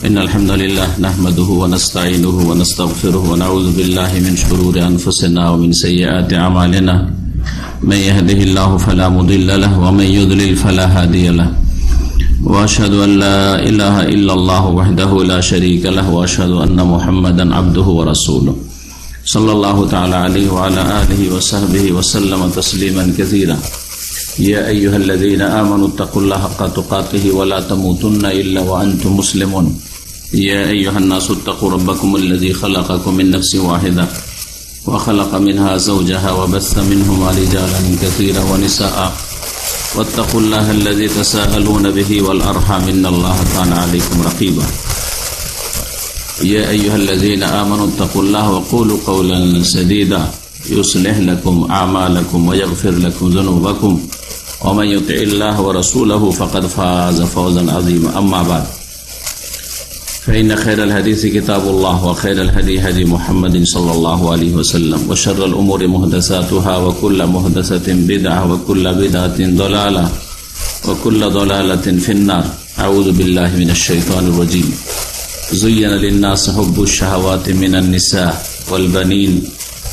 إن الحمد لله نحمده ونستعينه ونستغفره ونعوذ بالله من شرور أنفسنا ومن سيئات أعمالنا من يهده الله فلا مضل له ومن يضلل فلا هادي له وأشهد أن لا إله إلا الله وحده لا شريك له وأشهد أن محمدا عبده ورسوله صلى الله تعالى عليه وعلى آله وصحبه وسلم تسليما كثيرا يا أيها الذين آمنوا اتقوا الله حق تقاته ولا تموتن إلا وأنتم مسلمون يا أيها الناس اتقوا ربكم الذي خلقكم من نفس واحدة وخلق منها زوجها وبث منهما رجالا كثيرا ونساء واتقوا الله الذي تساءلون به والأرحام إن الله كان عليكم رقيبا يا أيها الذين آمنوا اتقوا الله وقولوا قولا سديدا يصلح لكم أعمالكم ويغفر لكم ذنوبكم ومن يطع الله ورسوله فقد فاز فوزا عظيما أما بعد فإن خير الحديث كتاب الله وخير الهدي هدي محمد صلى الله عليه وسلم وشر الأمور محدثاتها وكل محدثة بدعة وكل بدعة ضلالة وكل ضلالة في النار أعوذ بالله من الشيطان الرجيم زين للناس حب الشهوات من النساء والبنين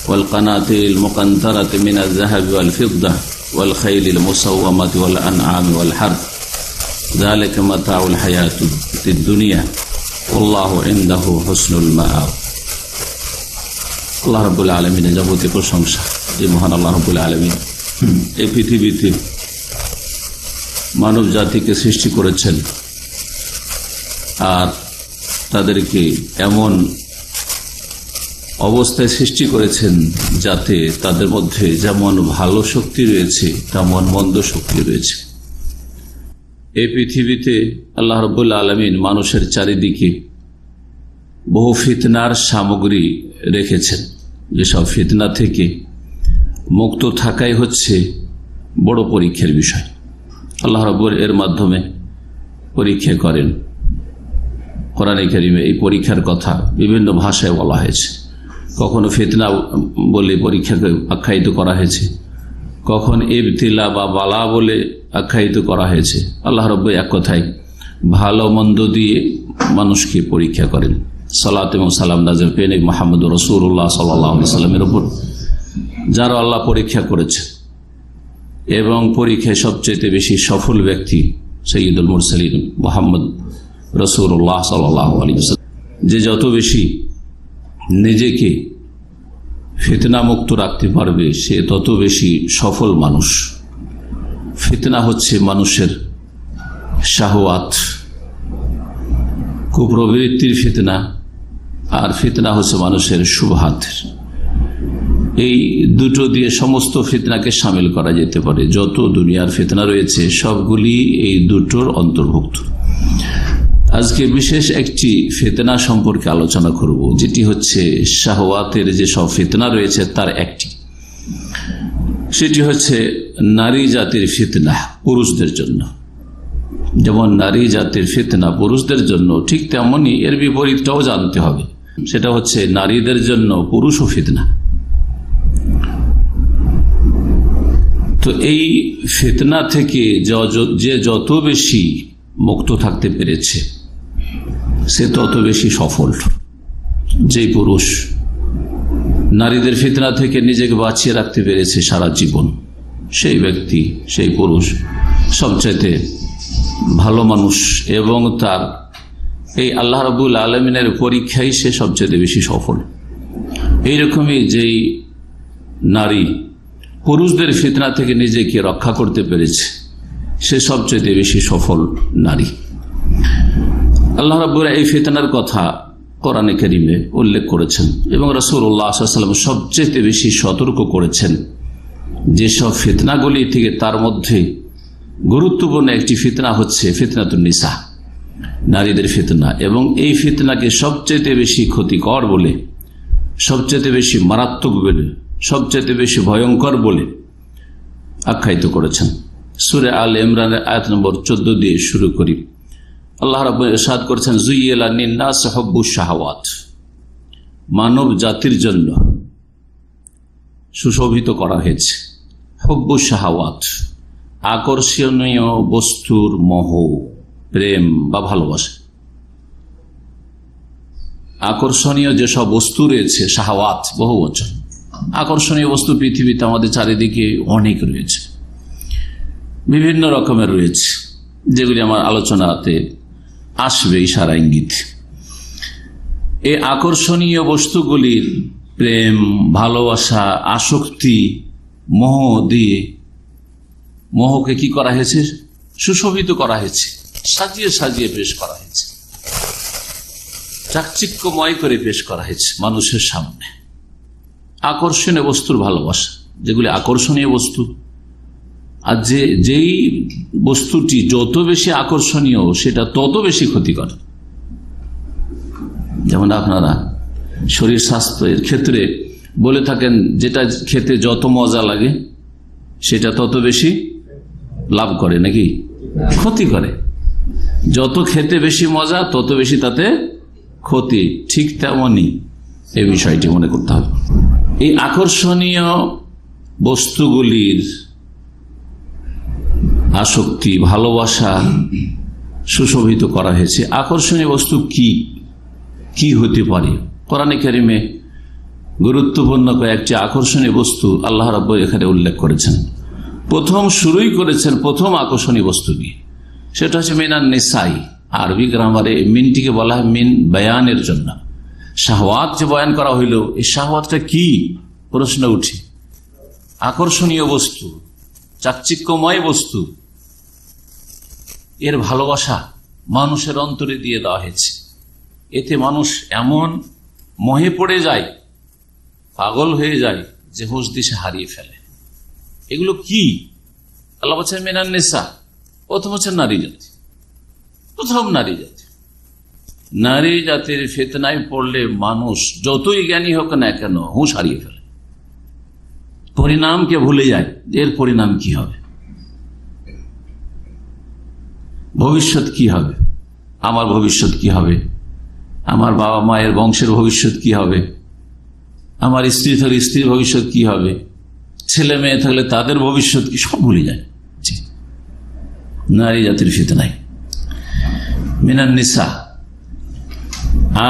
والقناطير المقنطرة من الذهب والفضة والخيل المسومة والأنعام والحرث ذلك متاع الحياة الدنيا والله عنده حسن المآب আল্লাহ রাব্বুল আলামিনের যাবতীয় প্রশংসা যে মহান আল্লাহ রাব্বুল আলামিন এই পৃথিবীতে মানব জাতিকে সৃষ্টি করেছেন আর তাদেরকে এমন অবস্থায় সৃষ্টি করেছেন যাতে তাদের মধ্যে যেমন ভালো শক্তি রয়েছে তেমন মন্দ শক্তি রয়েছে। এই পৃথিবীতে আল্লাহ রাব্বুল আলামিন মানুষের চারিদিকে বহু ফিতনার সামগ্রী রেখেছেন, যেসব ফিতনা থেকে মুক্ত থাকাই হচ্ছে বড় পরীক্ষার বিষয়। আল্লাহ রাব্বুল এর মাধ্যমে পরীক্ষা করেন। কোরআনে কারিমে এই পরীক্ষার কথা বিভিন্ন ভাষায় বলা হয়েছে। কখনো ফিতনা বলে পরীক্ষাকে আখ্যায়িত করা হয়েছে, কখন ইবতিলা বা বালা বলে আখ্যায়িত করা হয়েছে। আল্লাহ রাব্বুল এক কথায় ভালো মন্দ দিয়ে মানুষকে পরীক্ষা করেন। সালাত এবং সালাম নাযিল পেয়ে মুহাম্মদ রাসূলুল্লাহ সাল্লাল্লাহু আলাইহি ওয়াসাল্লামের উপর, যারা আল্লাহ পরীক্ষা করেছে। এবং পরীক্ষায় সবচেয়ে বেশি সফল ব্যক্তি সাইয়্যিদুল মুরসালিন মুহাম্মদ রাসূলুল্লাহ সাল্লাল্লাহু আলাইহি ওয়াসাল্লাম, যে যত বেশি নিজেকে ফিতনা মুক্ত রাখতে পারবে সে তত বেশি সফল মানুষ। ফিতনা হচ্ছে মানুষের শাহওয়াত, কুপ্রবৃত্তির ফিতনা, আর ফিতনা হচ্ছে মানুষের শুবহাত। এই দুটো দিয়ে সমস্ত ফিতনাকে শামিল করা যেতে পারে। যত দুনিয়ার ফিতনা রয়েছে সবগুলি এই দুটোর অন্তর্ভুক্ত। আজকে বিশেষ একটি ফিতনা সম্পর্কে আলোচনা করব, যেটি হচ্ছে শাহওয়াতের যে সব ফিতনা রয়েছে তার একটি। সেটি হচ্ছে নারী জাতির ফিতনা পুরুষদের জন্য। যেমন নারী জাতির ফিতনা পুরুষদের জন্য, ঠিক তেমনি এর বিপরীতটাও জানতে হবে। সেটা হচ্ছে নারীদের জন্য পুরুষও ফিতনা। তো এই ফিতনা থেকে যে যত বেশি মুক্ত থাকতে পেরেছে সে তত বেশি সফল। যে পুরুষ নারীদের ফিতনা থেকে নিজেকে বাঁচিয়ে রাখতে পেরেছে সারা জীবন, সেই ব্যক্তি, সেই পুরুষ সবচাইতে ভালো মানুষ, এবং তার এই আল্লাহ রাব্বুল আলামিনের পরীক্ষায় সে সবচেয়ে বেশি সফল। এইরকমই যেই নারী পুরুষদের ফিতনা থেকে নিজেকে রক্ষা করতে পেরেছে সে সবচেয়ে বেশি সফল নারী। আল্লাহ রাব্বুল এই ফিতনার কথা কোরআনে কারিমে উল্লেখ করেছেন এবং রাসূলুল্লাহ সাল্লাল্লাহু আলাইহি ওয়াসাল্লাম সবচেয়ে বেশি সতর্ক করেছেন যেসব ফিতনাগুলি থেকে। তার মধ্যে গুরুত্বপূর্ণ একটি ফিতনা হচ্ছে ফিতনাতুন নিসা, নারীদের ফিতনা। এবং এই ফিতনাকে সবচেয়ে বেশি ক্ষতিকর বলে, সবচেয়ে বেশি মারাত্মক বলে, সবচেয়ে বেশি ভয়ঙ্কর বলে আখ্যায়িত করেছেন। সূরা আলে ইমরানের আয়াত নম্বর 14 দিয়ে শুরু করি। আল্লাহ রাব্বুল ইরশাদ করেছেন, যুয়্যিনা লিন-নাস হুব্বুশ শাহাওয়াত, মানব জাতির জন্য সুশোভিত করা হয়েছে হুব্বুশ শাহাওয়াত, আকর্ষণীয় বস্তুর মোহ, প্রেম বা ভালোবাসা। আকর্ষণীয় যেসব বস্তু রয়েছে, শাহওয়াত বহু বচন, আকর্ষণীয় বস্তু পৃথিবীতে আমাদের চারিদিকে অনেক রয়েছে, বিভিন্ন রকমের রয়েছে, যেগুলি আমার আলোচনাতে আসবে ইশারা ইঙ্গিত। এই আকর্ষণীয় বস্তুগুলির প্রেম, ভালোবাসা, আসক্তি, মোহ দিয়ে মোহকে কি করা হয়েছে? সুশোভিত করা হয়েছে, সাজিয়ে সাজিয়ে পেশ করা হয়েছে, চাকচিক্যময় করে পেশ করা হয়েছে মানুষের সামনে। আকর্ষণীয় বস্তুর ভালোবাসা, যেগুলি আকর্ষণীয় বস্তু, আর যেই বস্তুটি যত বেশি আকর্ষণীয় সেটা তত বেশি ক্ষতিকর। যেমন আপনারা শরীর স্বাস্থ্যের ক্ষেত্রে বলে থাকেন, যেটা খেতে যত মজা লাগে সেটা তত বেশি লাভ করে নাকি ক্ষতি করে। যত খেতে বেশি মজা তত বেশি তাতে ক্ষতি, ঠিক তেমনই এই বিষয়টি মনে করতে হবে। এই আকর্ষণীয় বস্তুগুলির আসক্তি, ভালোবাসা সুশোভিত করা হয়েছে। আকর্ষণীয় বস্তু কি কি হতে পারে? কোরআনে কারিমে গুরুত্বপূর্ণ কয়েকটি আকর্ষণীয় বস্তু আল্লাহ রাব্বুল এখানে উল্লেখ করেছেন। প্রথম শুরুই করেছেন প্রথম আকর্ষণীয় বস্তু দিয়ে, সেটা হচ্ছে মিনান নিসাই। আরবি গ্রামারে মিনটিকে বলা হয় মিন বয়ানের জন্য। শাহওয়াত যে বয়ান করা হইল, এই শাহওয়াতটা কি প্রশ্ন উঠে। আকর্ষণীয় বস্তু, চাকচিক্যময় বস্তু, এর ভালোবাসা মানুষের অন্তরে দিয়ে দেওয়া হয়েছে। এতে মানুষ এমন মোহে পড়ে যায়, পাগল হয়ে যায় যে হুঁশ দিশে হারিয়ে ফেলে। এগুলো কি? আল্লাহ বলছেন মিনান নিসা। প্রথম হচ্ছে নারী জাতি, প্রথম নারী জাতি। নারী জাতির ফিতনায় পড়লে মানুষ যতই জ্ঞানী হোক না কেন হুঁশ হারিয়ে ফেলে, পরিণামকে ভুলে যায়। এর পরিণাম কি হবে, ভবিষ্যৎ কি হবে, আমার ভবিষ্যৎ কি হবে, আমার বাবা মায়ের বংশের ভবিষ্যৎ কি হবে, আমার স্ত্রী থাকলে স্ত্রীর ভবিষ্যৎ কি হবে, ছেলে মেয়ে থাকলে তাদের ভবিষ্যৎ কি, সব ভুলে যায়। নারী জাতির ফিতনায় মিনান নিসা।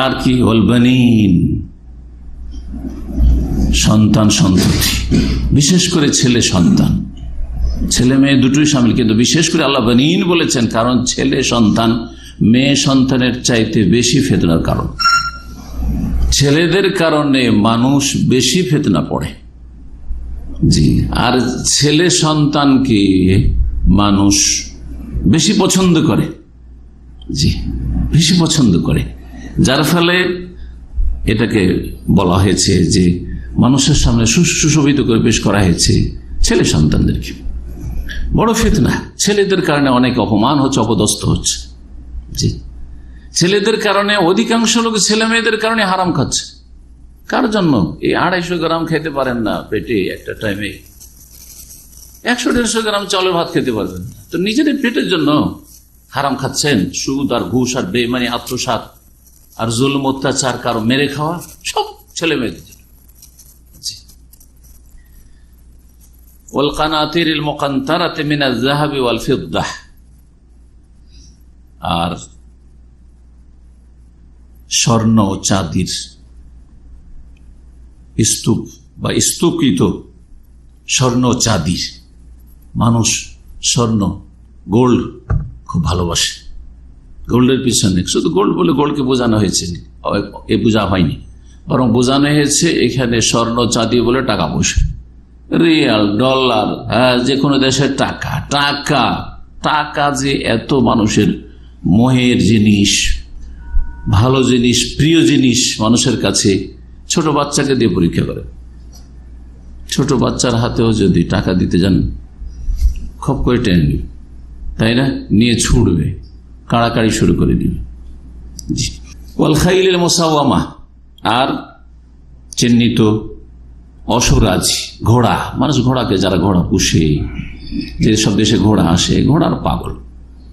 আর কি? ওয়াল বানিন, সন্তান সন্ততি, বিশেষ করে ছেলে সন্তান। ছেলে মেয়ে দুটোই সামিল, কিন্তু বিশেষ করে আল্লাহ বানিন বলেছেন কারণ ছেলে সন্তান মেয়ে সন্তানের চাইতে বেশি ফিতনার কারণ। ছেলেদের কারণে মানুষ বেশি ফিতনা পড়ে। জি, আর ছেলে সন্তানকে মানুষ বেশি পছন্দ করে। জি, বেশি পছন্দ করে, যার ফলে এটাকে বলা হয়েছে যে মানুষের সামনে সুশোভিত করে পেশ করা হয়েছে ছেলে সন্তানদেরকে। বড় ফিতনা। ছেলেদের কারণে অনেক অপমান হচ্ছে, অপদস্থ হচ্ছে। জি, ছেলেদের কারণে অধিকাংশ লোক ছেলে মেয়েদের কারণে হারাম খাচ্ছে। কার জন্য? এই 250 গ্রাম খেতে পারেন না পেটে একটা টাইমে, 100-150 গ্রাম চালের ভাত খেতে পারবেন না, তো নিজেদের পেটের জন্য হারাম খাচ্ছেন। সুদ আর ঘুষ আর বেইমানি, আত্মসাৎ আর জুলুম, অত্যাচার, কারো মেরে খাওয়া, সব ছেলে মেয়েদের জন্য। ওয়াল কানাতিরিল মুকান্তারাতি মিনাজ যাহাবি ওয়াল ফিদ্দাহ, আর স্বর্ণ ও চাঁদির স্তূপ বা স্তূপিত স্বর্ণ চাঁদির। মানুষ স্বর্ণ, গোল্ড খুব ভালোবাসে। গোল্ডের পিছনে শুধু গোল্ড বলে গোল্ডকে বোঝানো হয়েছে, এ বোঝা হয়নি, বরং বোঝানো হয়েছে এখানে স্বর্ণ চাঁদি বলে টাকা পয়সা, রিয়াল, ডলার, যে কোনো দেশের টাকা। টাকা টাকা যে এত মানুষের মোহের জিনিস, ভালো জিনিস, প্রিয় জিনিস মানুষের কাছে। ছোট বাচ্চাকে দিয়ে পরীক্ষা করে, ছোট বাচ্চার হাতেও যদি টাকা দিতে যান খপ করে টেনে নিবে, তাই না? নিয়ে ছুটবে, কাড়াকাড়ি শুরু করে দিবে। জি, ওয়াল খাইলিল মুসাওয়ামা, আর চিহ্নিত অসরাজি ঘোড়া। মানুষ ঘোড়াকে, যারা ঘোড়া পুষে, যেসব দেশে ঘোড়া আসে, ঘোড়ার পাগল,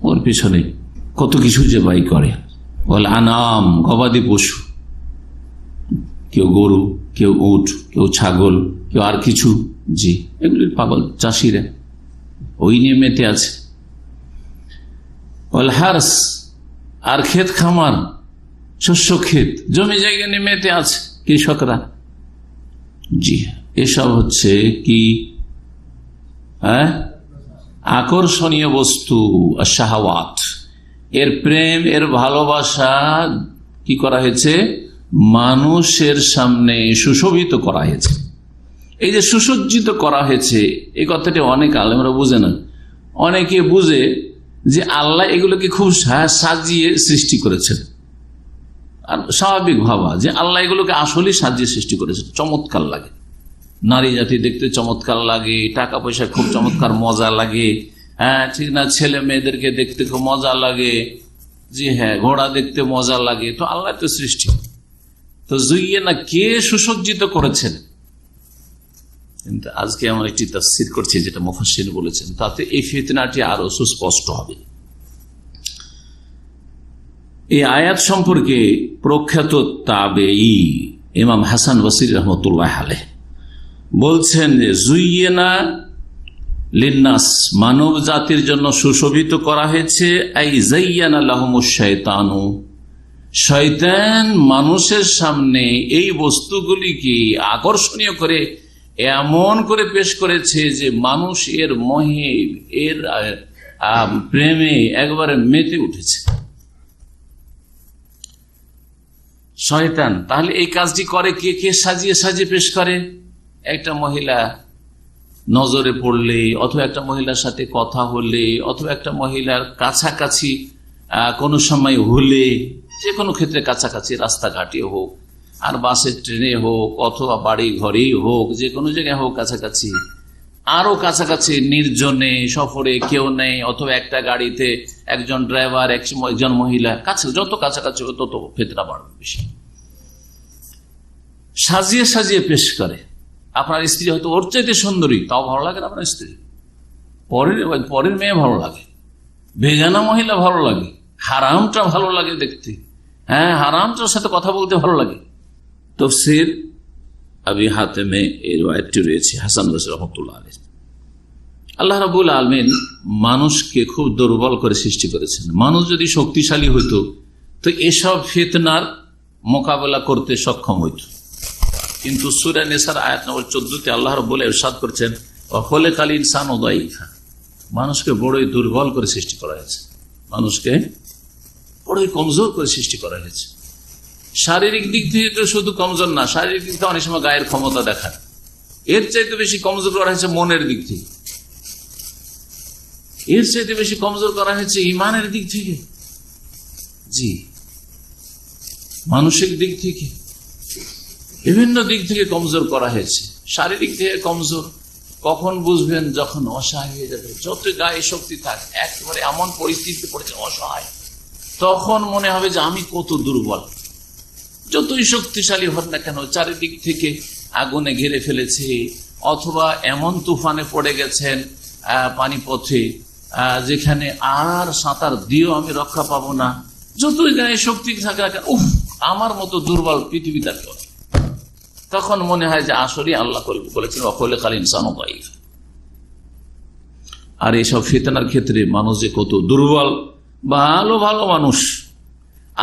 ওর পিছনে কত কিছু যে বাই করে। ওয়াল আনাম, গবাদি পশু, কেউ গরু, কেউ উট, কেউ ছাগল, কেউ আর কিছু। জি, এগুলির পাগল চাষিরা, ওই নিয়ে মেতে আছে। ওয়াল হারস, আর ক্ষেত খামার, শস্য ক্ষেত, জমি জায়গা নিয়ে মেতে আছে কৃষকরা। জি, এসব হচ্ছে কি আকর্ষণীয় বস্তু, শাহওয়াত। এর প্রেম, এর ভালোবাসা কি করা হয়েছে? মানুষের সামনে সুশোভিত করা হয়েছে। এই যে সুসজ্জিত করা হয়েছে, এই কথাটি অনেক আলেমরা বুঝে না। অনেকে বুঝে যে আল্লাহ এগুলোকে খুব সাজিয়ে সৃষ্টি করেছেন। আর স্বাভাবিক ভাবা যে আল্লাহ এগুলোকে আসলে সাজিয়ে সৃষ্টি করেছেন, চমৎকার লাগে। নারী জাতি দেখতে চমৎকার লাগে, টাকা পয়সা খুব চমৎকার মজা লাগে, হ্যাঁ ঠিক না, ছেলে মেয়েদেরকে দেখতে খুব মজা লাগে, জি হ্যাঁ, ঘোড়া দেখতে মজা লাগে। তো আল্লাহ তো সৃষ্টি, তো জুইয়ে না কে সুসজ্জিত করেছেন। কিন্তু আজকে আমরা একটি তাফসীর করছি যেটা মুফাসসির বলেছেন, তাতে এই ফিতনাটি আরো সুস্পষ্ট হবে। এই আয়াত সম্পর্কে প্রখ্যাত তাবেঈ ইমাম হাসান বসরি রহমতুল্লাহ আলাইহ বলছেন যে জুইয়েনা লিন্নাস, মানব জাতির জন্য সুশোভিত করা হয়েছে, আই যায়্যানা লাহুমুশ শায়তানু, শয়তান মানুষের সামনে এই বস্তুগুলিকে আকর্ষণীয় করে এমন করে পেশ করেছে যে মানুষ এর মোহে, এর প্রেমে একবারে মেতে উঠেছে শয়তান। তাহলে এই কাজটি করে কে? কে সাজিয়ে সাজিয়ে পেশ করে? একটা মহিলা নজরে পড়লে, অথবা একটা মহিলার সাথে কথা হলে, অথবা একটা মহিলার কাছাকাছি কোনো সময় হলে, যে কোনো ক্ষেত্রে কাছাকাছি, রাস্তাঘাটে হোক, আর বাসে ট্রেনে হোক, অথবা বাড়ি ঘরেই হোক, যে কোনো জায়গায় হোক কাছাকাছি, আরো কাছাকাছি নির্জনে সফরে কেউ নেই, অথবা একটা গাড়িতে একজন ড্রাইভার, একজন মহিলা, কাছে যত কাছাকাছি হবে তত ফিতনা বাড়বে বেশি। সাজিয়ে সাজিয়ে পেশ করে। আপনার স্ত্রী হয়তো ওর চাইতে সুন্দরী, তাও ভালো লাগে না আপনার স্ত্রী, পরের মেয়ে ভালো লাগে, বেগানা মহিলা ভালো লাগে, হারামটা ভালো লাগে দেখতে, হ্যাঁ হারামটার সাথে কথা বলতে ভালো লাগে। তাফসীর আবি হাতেমে এই riwayatটি রয়েছে হাসান বসরি রাহমাতুল্লাহ আলাইহি। আল্লাহ রাব্বুল আলামিন মানুষকে খুব দুর্বল করে সৃষ্টি করেছেন। মানুষ যদি শক্তিশালী হইতো তো এসব ফিতনার মোকাবেলা করতে সক্ষম হইত। কিন্তু সূরা নিসার আয়াত নম্বর 14-তে আল্লাহ রাব্বুল ইরশাদ করেছেন, ওয়া খালাকাল ইনসানা দাঈফা, মানুষকে বড়ই দুর্বল করে সৃষ্টি করা হয়েছে, মানুষকে বড়ই কমজোর করে সৃষ্টি করা হয়েছে। শারীরিক দিক থেকে তো শুধু কমজোর না, শারীরিক দিক থেকে অনেক সময় গায়ের ক্ষমতা দেখায়, এর চাইতে বেশি কমজোর করা হয়েছে মনের দিক থেকে, এর চাইতে বেশি কমজোর করা হয়েছে ইমানের দিক থেকে, জি মানসিক দিক থেকে, বিভিন্ন দিক থেকে কমজোর করা হয়েছে। শারীরিক থেকে কমজোর কখন বুঝবেন? যখন অসহায় হয়ে যাবে, যত গায়ে শক্তি থাকে, একেবারে এমন পরিস্থিতিতে পড়েছে অসহায়, তখন মনে হবে যে আমি কত দুর্বল। যতই শক্তিশালী হন না কেন, চারিদিক থেকে আগুনে ঘিরে ফেলেছে, অথবা এমন তুফানে পড়ে গেছেন পানিপথে যেখানে আর সাঁতার দিয়েও আমি রক্ষা পাবো না, যতই গায়ে শক্তি থাকে না কেন, আমার মতো দুর্বল পৃথিবীতে কেউ, তখন মনে হয় যে আসলে আল্লাহ বলেছেন ওয়া খালাকাল ইনসানা দাঈফা। আর এইসব ফিতনার ক্ষেত্রে মানুষ যে কত দুর্বল, ভালো ভালো মানুষ,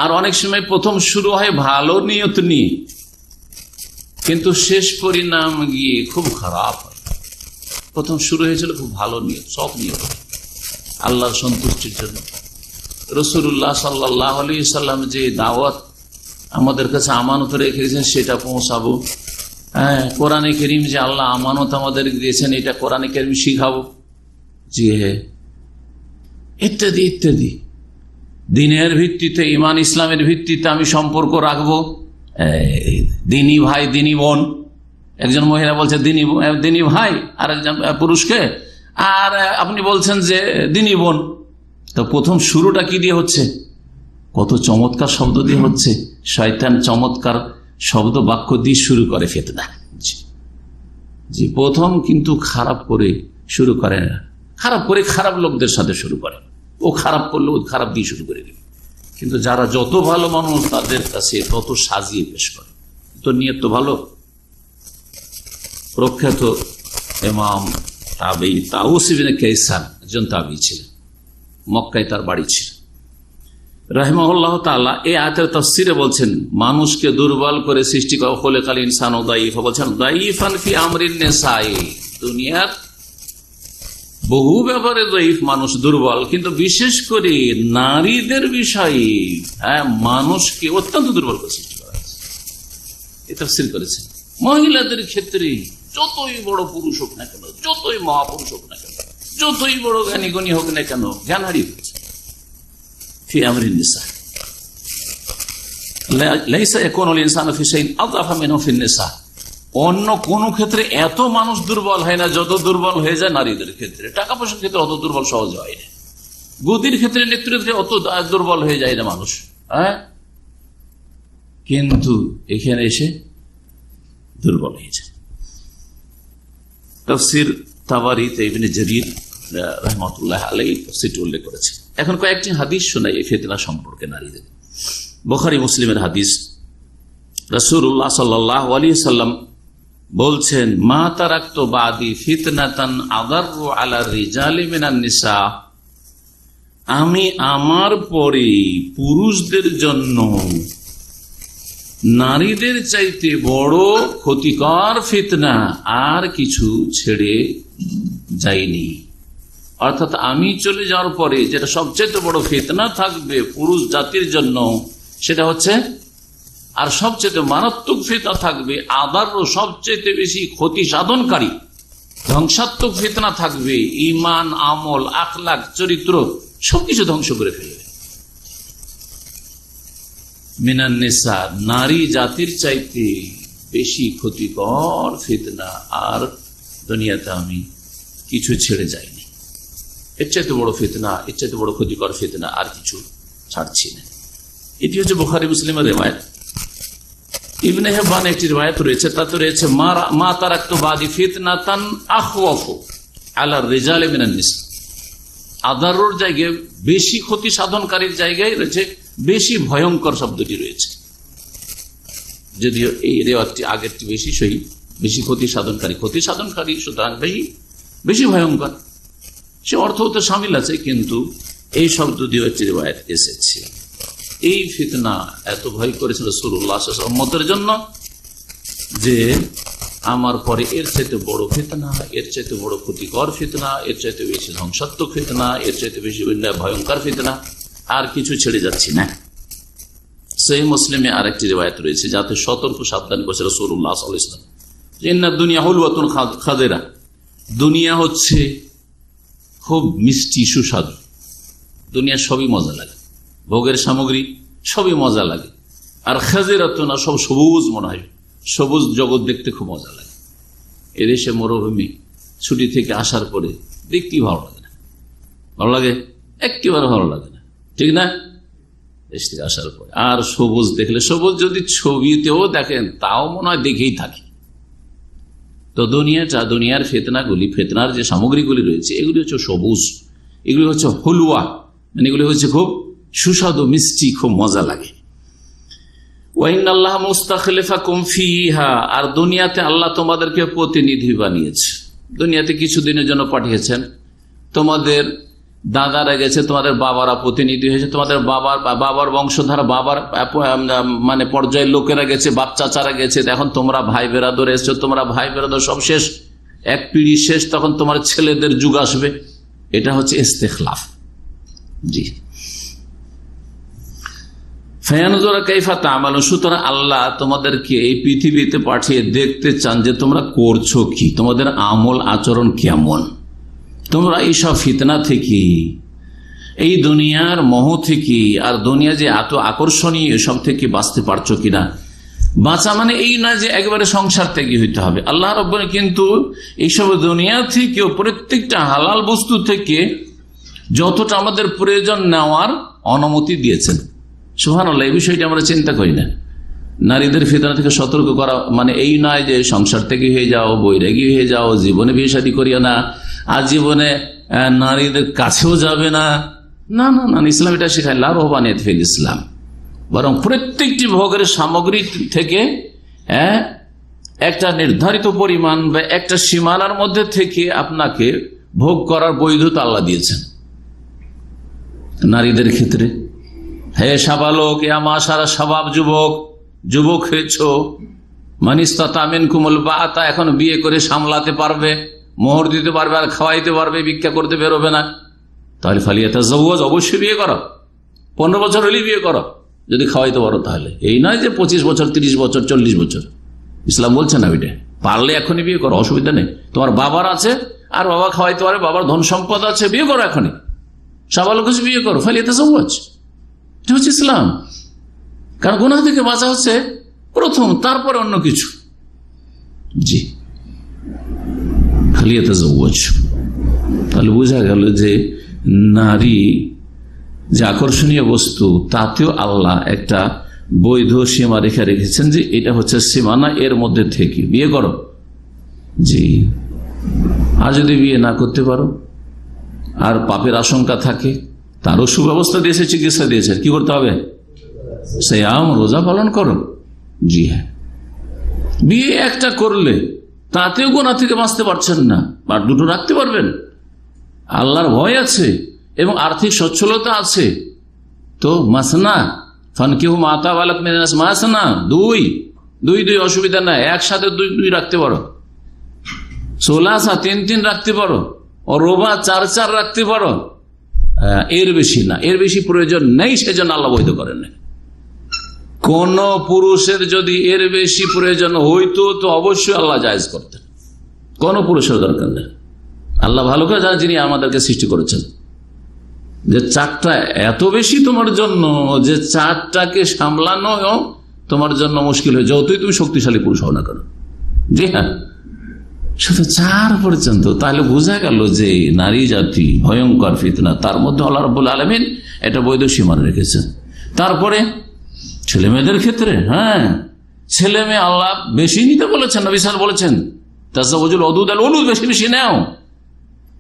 আর অনেক সময় প্রথম শুরু হয় ভালো নিয়ত নিয়ে, কিন্তু শেষ পরিণাম গিয়ে খুব খারাপ হয়। প্রথম শুরু হয়েছিল খুব ভালো নিয়ত, সব নিয়ত আল্লাহর সন্তুষ্টির জন্য। রাসূলুল্লাহ সাল্লাল্লাহু আলাইহি সাল্লাম যে দাওয়াত আমাদের কাছে আমানত রেখেছেন সেটা পৌঁছাবো, হ্যাঁ কোরআনে কারীম যে আল্লাহ আমানত আমাদের দিয়েছেন এটা কোরআনে কারীম শিখাবো, জি হ্যাঁ, ইত্যাদি ইত্যাদি। দিনের ভিত্তিতে, ইমান ইসলামের ভিত্তিতে আমি সম্পর্ক রাখবো, দিনী ভাই দিনী বোন, একজন মহিলা বলছে দিনী ভাই আর একজন পুরুষকে, আর আপনি বলছেন যে দিনী বোন। তো প্রথম শুরুটা কি দিয়ে হচ্ছে? কত চমৎকার শব্দ দিয়ে হচ্ছে। শয়তান চমৎকার শব্দ বাক্য দিয়ে শুরু করে ফিতনা। জি, প্রথম কিন্তু খারাপ করে শুরু করে না, খারাপ করে খারাপ লোকদের সাথে শুরু করে, ও খারাপ করলে ও খারাপ দিয়ে শুরু করে দেবে। কিন্তু যারা যত ভালো মানুষ তাদের কাছে তত সাজিয়ে পেশ করে, তো নিয়ত তো ভালো। প্রখ্যাত ইমাম তাবেঈ তাউস ইবনে কায়সান একজন তাবেঈ ছিলেন, মক্কায় তার বাড়ি ছিল। রাহিমাহুল্লাহ তাআলা এই আয়াতের তাফসিরে বলছেন, মানুষকে দুর্বল করে সৃষ্টি করা খোলাকাল ইনসান ও দাইফ, বলছেন দাইফান ফি আমরিন নিসাই, দুনিয়ার বহু ব্যাপারে দাইফ, মানুষ দুর্বল, কিন্তু বিশেষ করে নারীদের বিষয়ে মানুষকে অত্যন্ত দুর্বল করে সৃষ্টি করা হয়েছে। এই তাফসির করেছেন। মহিলাদের ক্ষেত্রে যতই বড় পুরুষ হোক না কেন, যতই মহাপুরুষ হোক না কেন, যতই বড় জ্ঞানী গুণী হোক না কেন, জ্ঞান হারিয়ে ফেলছে। ফি আমরিন নিসা লাইসা ইয়াকুনুল ইনসানু ফি শাইইন আযআফা মিনহু ফিন নিসা। অন্য কোন ক্ষেত্রে এত মানুষ দুর্বল হয় না যত দুর্বল হয়ে যায় নারীদের ক্ষেত্রে। টাকা পয়সার ক্ষেত্রে অত দুর্বল সহজ হয় না, গতির ক্ষেত্রে, নেতৃত্বে অত দুর্বল হয়ে যায় না মানুষ, কিন্তু এখানে এসে দুর্বল হয়ে যায়। তাফসীর তাবারীতে ইবনে জারীর রাহমাতুল্লাহ আলাইহি তাফসীরটি উল্লেখ করেছে। এখন কয়েকটি হাদিস শোনাই এই ফিতনা সম্পর্কে নারীদের। বুখারী মুসলিমের হাদিস, রাসূলুল্লাহ সাল্লাল্লাহু আলাইহি ওয়াসাল্লাম বলছেন, মা তারাকতু বাদি ফিতনাতান আযাররু আলা রিজালি মিনান নিসা, আমি আমার পরে পুরুষদের জন্য নারীদের চাইতে বড় ক্ষতিকর ফিতনা আর কিছু ছেড়ে যাইনি। অর্থাৎ আমি চলে যাওয়ার পরে যেটা সবচেয়ে বড় ফিতনা থাকবে পুরুষ জাতির জন্য, সেটা হচ্ছে, আর সবচেয়ে মারাত্মক ফিতনা থাকবে, আদার সবচেয়ে বেশি ক্ষতি সাধনকারী ধ্বংসাত্মক ফিতনা থাকবে, ঈমান, আমল, আখলাক, চরিত্র সবকিছু ধ্বংস করে ফেলবে। মিনান নিসা, নারী জাতির চাইতে বেশি ক্ষতিকর ফিতনা আর দুনিয়াতে আমি কিছু ছেড়ে যাইনি। এর চাইতে বড় ফিতনা, এর চাইতে বড় ক্ষতিকর ফিতনা আর কিছু ছাড়ছি না। এটি হচ্ছে বুখারী মুসলিমের রিওয়ায়াত। ইবনে হিব্বান একটি রিওয়ায়াত রয়েছে, তাতে রয়েছে মা তারাকতু বাদি ফিতনাতান আখওয়াফু আলা রিজালি মিনান নিসা। আদারুর জায়গায় বেশি ক্ষতি সাধনকারীর জায়গায় রয়েছে বেশি ভয়ঙ্কর শব্দটি রয়েছে, যদিও এই রিওয়ায়াতটি আগেরটি বেশি সহি, বেশি ক্ষতি সাধনকারী সুতরাং বেশি ভয়ঙ্কর, সে অর্থ হতে শামিল আছে, কিন্তু এই শব্দ দিয়ে একটি রিওয়ায়াত এসেছে। এই ফিতনা এত ভয় করেছিল রাসূলুল্লাহ সাল্লাল্লাহু আলাইহি ওয়াসাল্লাম উম্মতের জন্য যে আমার পরে এর চাইতে বড় ফিতনা, এর চাইতে বড় ক্ষতিকর ফিতনা, এর চাইতে বেশি ধ্বংসাত্মক ফিতনা, এর চাইতে বেশি ভয়ঙ্কর ফিতনা আর কিছু ছেড়ে যাচ্ছি না। সহিহ মুসলিমে আরেকটি রিওয়ায়াত রয়েছে যাতে সতর্ক সাবধান করেছে রাসূলুল্লাহ সাল্লাল্লাহু আলাইহি ওয়াসাল্লাম, ইন্নাদ দুনিয়া হুলওয়াতুন খাদিরা, দুনিয়া হচ্ছে খুব মিষ্টি সুস্বাদু, দুনিয়া সবই মজা লাগে, ভোগের সামগ্রী সবই মজা লাগে, আর খাজিরাতুন, সব সবুজ মনে হয়, সবুজ জগৎ দেখতে খুব মজা লাগে। এদেশে মরুভূমি ছুটি থেকে আসার পরে দেখতেই ভালো লাগে না, ভালো লাগে একেবারে ভালো লাগে না, ঠিক না? দেশ থেকে আসার পরে আর সবুজ দেখলে, সবুজ যদি ছবিতেও দেখেন তাও মনে হয় দেখেই থাকি। তো দুনিয়ার ফিতনার যে সামগ্রীগুলি রয়েছে এগুলি হচ্ছে সবুজ, এগুলি হচ্ছে হুলওয়া, মানে এগুলি হচ্ছে খুব সুস্বাদু, মিষ্টি, খুব মজা লাগে। ওয়াইনাল্লাহ মুস্তাখলিফাকুম ফিহা, আর দুনিয়াতে আল্লাহ তোমাদেরকে প্রতিনিধি বানিয়েছে, দুনিয়াতে কিছুদিনের জন্য পাঠিয়েছেন। তোমাদের দাদারা গেছে, তোমাদের বাবারা প্রতিনিধি হয়েছে, তোমাদের বাবার বংশধারা, বাবার মানে পর্যায়ের লোকেরা গেছে, বাপ চাচারা গেছে, এখন তোমরা ভাই বেরাদর এসছো, তোমরা ভাই বেরাদর সব শেষ, এক পিঢ়ি শেষ, তখন তোমার ছেলেদের যুগ আসবে। এটা হচ্ছে ইস্তেখলাফ। জি, সুতরাং আল্লাহ তোমাদেরকে এই পৃথিবীতে পাঠিয়ে দেখতে চান যে তোমরা করছো কি, তোমাদের আমল আচরণ কেমন, তোমরা এইসব ফিতনা থেকে, এই দুনিয়ার মোহ থেকে, আর দুনিয়া যে এত আকর্ষণীয় এসব থেকে বাঁচতে পারছো কিনা। বাঁচা মানে এই নয় যে একেবারে সংসার থেকে হইতে হবে। আল্লাহ রাব্বুল কিন্তু এইসব দুনিয়া থেকেও প্রত্যেকটা হালাল বস্তু থেকে যতটা আমাদের প্রয়োজন নেওয়ার অনুমতি দিয়েছেন। সুবহানাল্লাহ, এই বিষয়টি আমরা চিন্তা করি না। নারীদের ফিতনা থেকে সতর্ক করা মানে এই নয় যে সংসার থেকে হয়ে যাও, বৈরাগী হয়ে যাও, জীবনে বিয়ে শাদী করিও না, আর জীবনে নারীদের কাছেও যাবে না, না না না, ইসলাম এটা শেখায় লা রহবানিয়াত ফিল ইসলাম। বরং প্রত্যেকটি ভোগের সামগ্রী থেকে একটা নির্ধারিত পরিমাণ বা একটা সীমানার মধ্যে থেকে আপনাকে ভোগ করার বৈধতা আল্লাহ দিয়েছেন। নারীদের ক্ষেত্রে হে সাবালক, সারা সাবাব যুবক, যুবক হয়েছ, মানিস্তাতা মিনকুমুল বাআতা, এখন বিয়ে করে সামলাতে পারবে, মোহর দিতে পারবে আর খাওয়াইতে পারবে, ভিক্ষা করতে বেরোবে না, তাহলে ফালিয়াতাজাওয়াজ, অবশ্যই বিয়ে করো। 15 বছর হলেই বিয়ে করো যদি খাওয়াইতে পারো। তাহলে এই নয় যে 25 বছর, 30 বছর, 40 বছর। ইসলাম বলছে না ওইটা, পারলে এখনই বিয়ে করো, অসুবিধা নেই। তোমার বাবার আছে আর বাবা খাওয়াইতে পারে, বাবার ধন সম্পদ আছে, বিয়ে করো এখনই, সাবালক হচ্ছে বিয়ে করো, ফালিয়াতাজাওয়াজ। এটা হচ্ছে ইসলাম। কারণ গুনাহ থেকে বাঁচা হচ্ছে প্রথম, তারপরে অন্য কিছু। জি, ফালিয়াতাজাওয়াজ। তাহলে বোঝা গেল যে নারী যে আকর্ষণীয় বস্তু, তাতেও আল্লাহ একটা বৈধ সীমা রেখে রেখেছেন যে এটা হচ্ছে সীমানা, এর মধ্যে থেকে বিয়ে করো। জি, আর যদি বিয়ে না করতে পারো আর পাপের আশঙ্কা থাকে, তারও সুব্যবস্থা দিয়েছে, চিকিৎসা দিয়েছে। কি করতে হবে? সিয়াম, রোজা পালন করো। জি হ্যাঁ, বিয়ে একটা করলে তাতেও গুনাহ থেকে বাঁচতে পারছেন না, আর দুটো রাখতে পারবেন, আল্লাহর ভয় আছে এবং আর্থিক সচ্ছলতা আছে, তো মাসনা ফানকিহু মা তাবা লাকুম মিনান নিসা, মাসনা, দুই, অসুবিধা নাই, একসাথে দুই রাখতে পারো, সোলাসা 3 রাখতে পারো, রোবা 4 রাখতে পারো, এর বেশি না, এর বেশি প্রয়োজন নেই, সেজন্য আল্লাহ বৈধ করেন না। কোন পুরুষের যদি এর বেশি প্রয়োজন হইতো তো অবশ্যই আল্লাহ জায়েজ করতেন, কোন পুরুষের দরকার নেই। আল্লাহ ভালো করে জানেন, যিনি আমাদেরকে সৃষ্টি করেছেন, যে 4টা এত বেশি তোমার জন্য যে 4টাকে সামলানো তোমার জন্য মুশকিল হয়ে, যতই তুমি শক্তিশালী পুরুষ হও না কেন। জি হ্যাঁ, শুধু 4 পর্যন্ত। তাহলে বোঝা গেল যে নারী জাতি ভয়ঙ্কর ফিতনা, তার মধ্যে আল্লাহ রাব্বুল আলামিন এটা বৈধ সীমানা রেখেছেন। তারপরে ছেলে মেয়েদের ক্ষেত্রে, হ্যাঁ, ছেলে মেয়ে আল্লাহ বেশি নিতে বলেছেন, নবী সাল্লাল্লাহু আলাইহি ওয়াসাল্লাম বলেছেন তাজাওয়াজুল ওদুদ আল ওলুদ, বেশি নাও।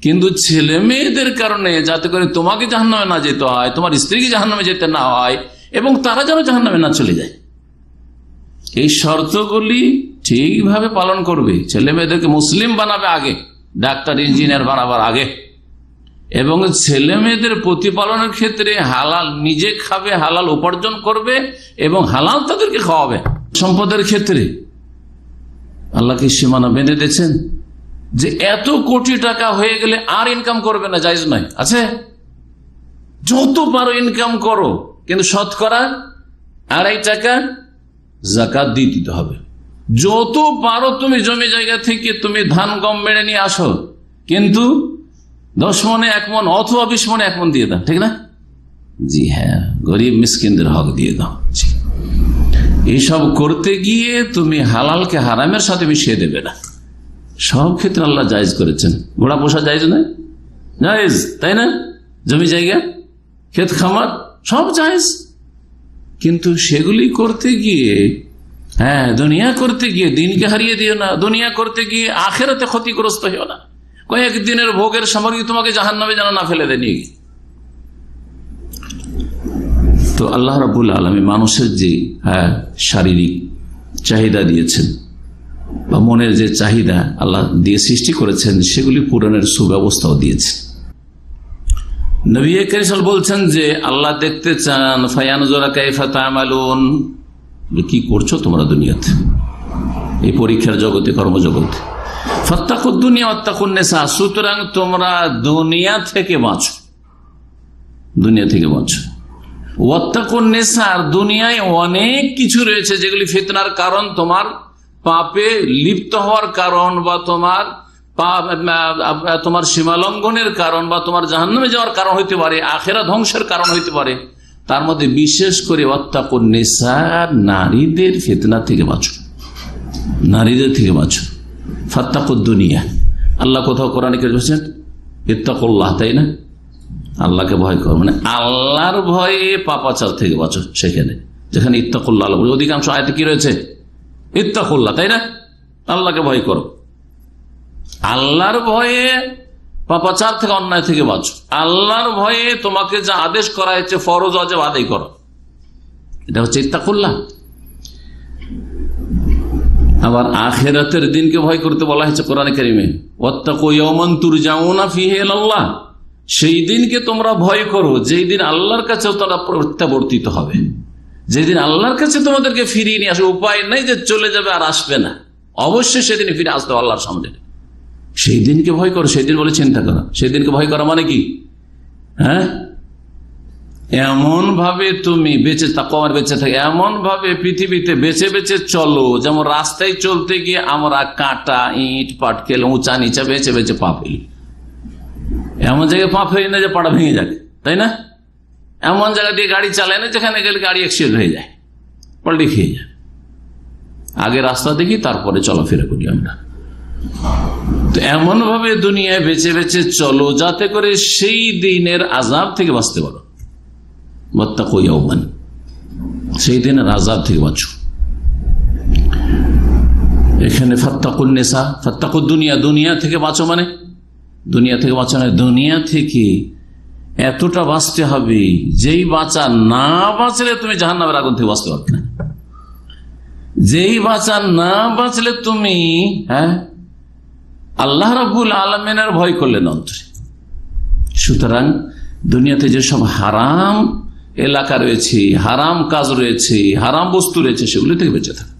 কিন্তু ছেলে মেয়েদের কারণে যাতে করে তোমাকে জাহান্নামে না যেতে হয়, তোমার স্ত্রীকে জাহান্নামে যেতে না হয়, এবং তারা যেন জাহান্নামে না চলে যায়, এই শর্তগুলি ঠিকভাবে পালন করবে। ছেলে মেয়েদেরকে মুসলিম বানাবে আগে, ডাক্তার ইঞ্জিনিয়ার বানাবার আগে, এবং ছেলে মেয়েদের প্রতিপালনের ক্ষেত্রে হালাল নিজে খাবে, হালাল উপার্জন করবে এবং হালাল তাদেরকে খাওয়াবে। সম্পদের ক্ষেত্রে আল্লাহকে সীমানা বেঁধে দিয়েছেন যে এত কোটি টাকা হয়ে গেলে আর ইনকাম করবে না, জায়েজ নয়। আছে, যত পারো ইনকাম করো, কিন্তু শতকরা 2.5 টাকা যাকাত দিয়ে দিতে হবে। যত পারো তুমি জমি জায়গা থেকে তুমি ধান গম মেরে নিয়ে আসো, কিন্তু 10 মনে 1 মন অথবা 20 মনে 1 মন দিয়ে দাও, ঠিক না? জি হ্যাঁ, গরিব মিসকিনদের হক দিয়ে দাও। এইসব করতে গিয়ে তুমি হালালকে হারামের সাথে মিশিয়ে দেবে না। সব ক্ষেত্রে আল্লাহ জায়েজ করেছেন। ঘোড়া পোষা জায়েজ নয়? জায়েজ, তাই না? জমি জায়গা, ক্ষেত খামার সব জায়েজ, কিন্তু সেগুলি করতে গিয়ে, হ্যাঁ, দুনিয়া করতে গিয়ে দিনকে হারিয়ে দিও না, দুনিয়া করতে গিয়ে আখেরাতে ক্ষতিগ্রস্ত হইও না। কয়েকদিনের ভোগের সামগ্রী তোমাকে জাহান্নামে যেন না ফেলে দেয় নিয়ে। তো আল্লাহ রাব্বুল আলামিন মানুষের যে শারীরিক চাহিদা দিয়েছেন বা মনের যে চাহিদা আল্লাহ দিয়ে সৃষ্টি করেছেন, সেগুলি পূরণের সুব্যবস্থাও দিয়েছেন। নবী করিম সাল্লাল্লাহু আলাইহি ওয়াসাল্লাম বলছেন যে আল্লাহ দেখতে চান ফায়ানজুরা কাইফা তা'মালুন, কি করছো তোমরা দুনিয়াতে, এই পরীক্ষার জগতে, কর্মজগতে। ফাত্তাকুদ দুনিয়া ওয়াত্তাকুন নিসা, সুতরাং তোমরা দুনিয়া থেকে বাঁচো, দুনিয়া থেকে বাঁচো। ওয়াত্তাকুন নিসা, দুনিয়ায় অনেক কিছু রয়েছে যেগুলি ফিতনার কারণ, তোমার পাপে লিপ্ত হওয়ার কারণ, বা তোমার সীমালঙ্ঘনের কারণ, বা তোমার জাহান্নামে যাওয়ার কারণ হইতে পারে, আখেরা ধ্বংসের কারণ হইতে পারে। তার মধ্যে বিশেষ করে ওয়াত্তাকুন নিসা, নারীদের ফিতনা থেকে বাঁচো, নারীদের থেকে বাঁচো। ফাত্তাকুদ দুনিয়া, আল্লাহ কোথাও কোরআনে বলছেন ইত্তাকুল্লাহ, তাই না? আল্লাহকে ভয় করো, মানে আল্লাহর ভয়ে পাপাচার থেকে বাঁচো। সেখানে যেখানে ইত্তাকুল্লাহ, অধিকাংশ আয়াতে কি রয়েছে? ইত্তাকুল্লাহ, তাই না? আল্লাহকে ভয় করো, আল্লাহর ভয়ে পাপাচার থেকে, অন্যায় থেকে বাঁচো। আল্লাহর ভয়ে তোমাকে যা আদেশ করা হয়েছে ফরজ ওয়াজিব আদায় করো, এটা হচ্ছে ইত্তাকুল্লাহ। আবার আখিরাতের দিনকে ভয় করতে বলা হয়েছে কোরআনে কারিমে, ওয়াত্তাকু ইয়াওমান তুরজাউনা ফীহি ইলাল্লাহ, সেই দিনকে তোমরা ভয় করো যেই দিন আল্লাহর কাছে তোমরা প্রত্যাবর্তিত হবে, যেদিন আল্লাহর কাছে তোমাদেরকে ফিরিয়ে নিয়ে আসে। উপায় নেই যে চলে যাবে আর আসবে না, অবশ্যই সেদিন ফিরে আসতে হবে আল্লাহর সামনে। সেই দিনকে ভয় করো, সেই দিন বলে চিন্তা করা। সেই দিনকে ভয় করা মানে কি? হ্যাঁ, এমন ভাবে তুমি বেঁচে থাকো, আর বেঁচে থাকে এমন ভাবে পৃথিবীতে বেঁচে বেঁচে চলো, যেমন রাস্তায় চলতে গিয়ে আমরা কাঁটা, ইট, পাটকেল, উঁচা নিচা বেঁচে বেঁচে পা ফেলি। এমন জায়গায় পা ফেলি না যে পাটা ভেঙে যাবে, তাই না? এমন জায়গা দিয়ে গাড়ি চালায় না যেখানে গেলে গাড়ি অ্যাক্সিডেন্ট হয়ে যায়, পাল্টে খেয়ে যায়। আগে রাস্তা দেখি, তারপরে চলাফেরা করি আমরা। তো এমন ভাবে দুনিয়ায় বেঁচে বেঁচে চলো যাতে করে সেই দিনের আযাব থেকে বাঁচতে পারো। ওয়াত্তাকু ইয়াওমান, সেই দিনের আযাব থেকে বাঁচো। এখানে ফাত্তাকুন নিসা, ফাত্তাকুদ দুনিয়া, দুনিয়া থেকে বাঁচো মানে দুনিয়া থেকে বাঁচো না, দুনিয়া থেকে এতটা বাঁচতে হবে যেই বাঁচা না বাঁচলে তুমি জাহান্নামের আগুন থেকে বাঁচতে পারবে না। যেই বাঁচা না বাঁচলে তুমি আল্লাহ রাব্বুল আলামিনের ভয় করলেন অন্তরে। সুতরাং দুনিয়াতে যেসব হারাম এলাকা রয়েছে, হারাম কাজ রয়েছে, হারাম বস্তু রয়েছে, সেগুলো থেকে বেঁচে থাকো।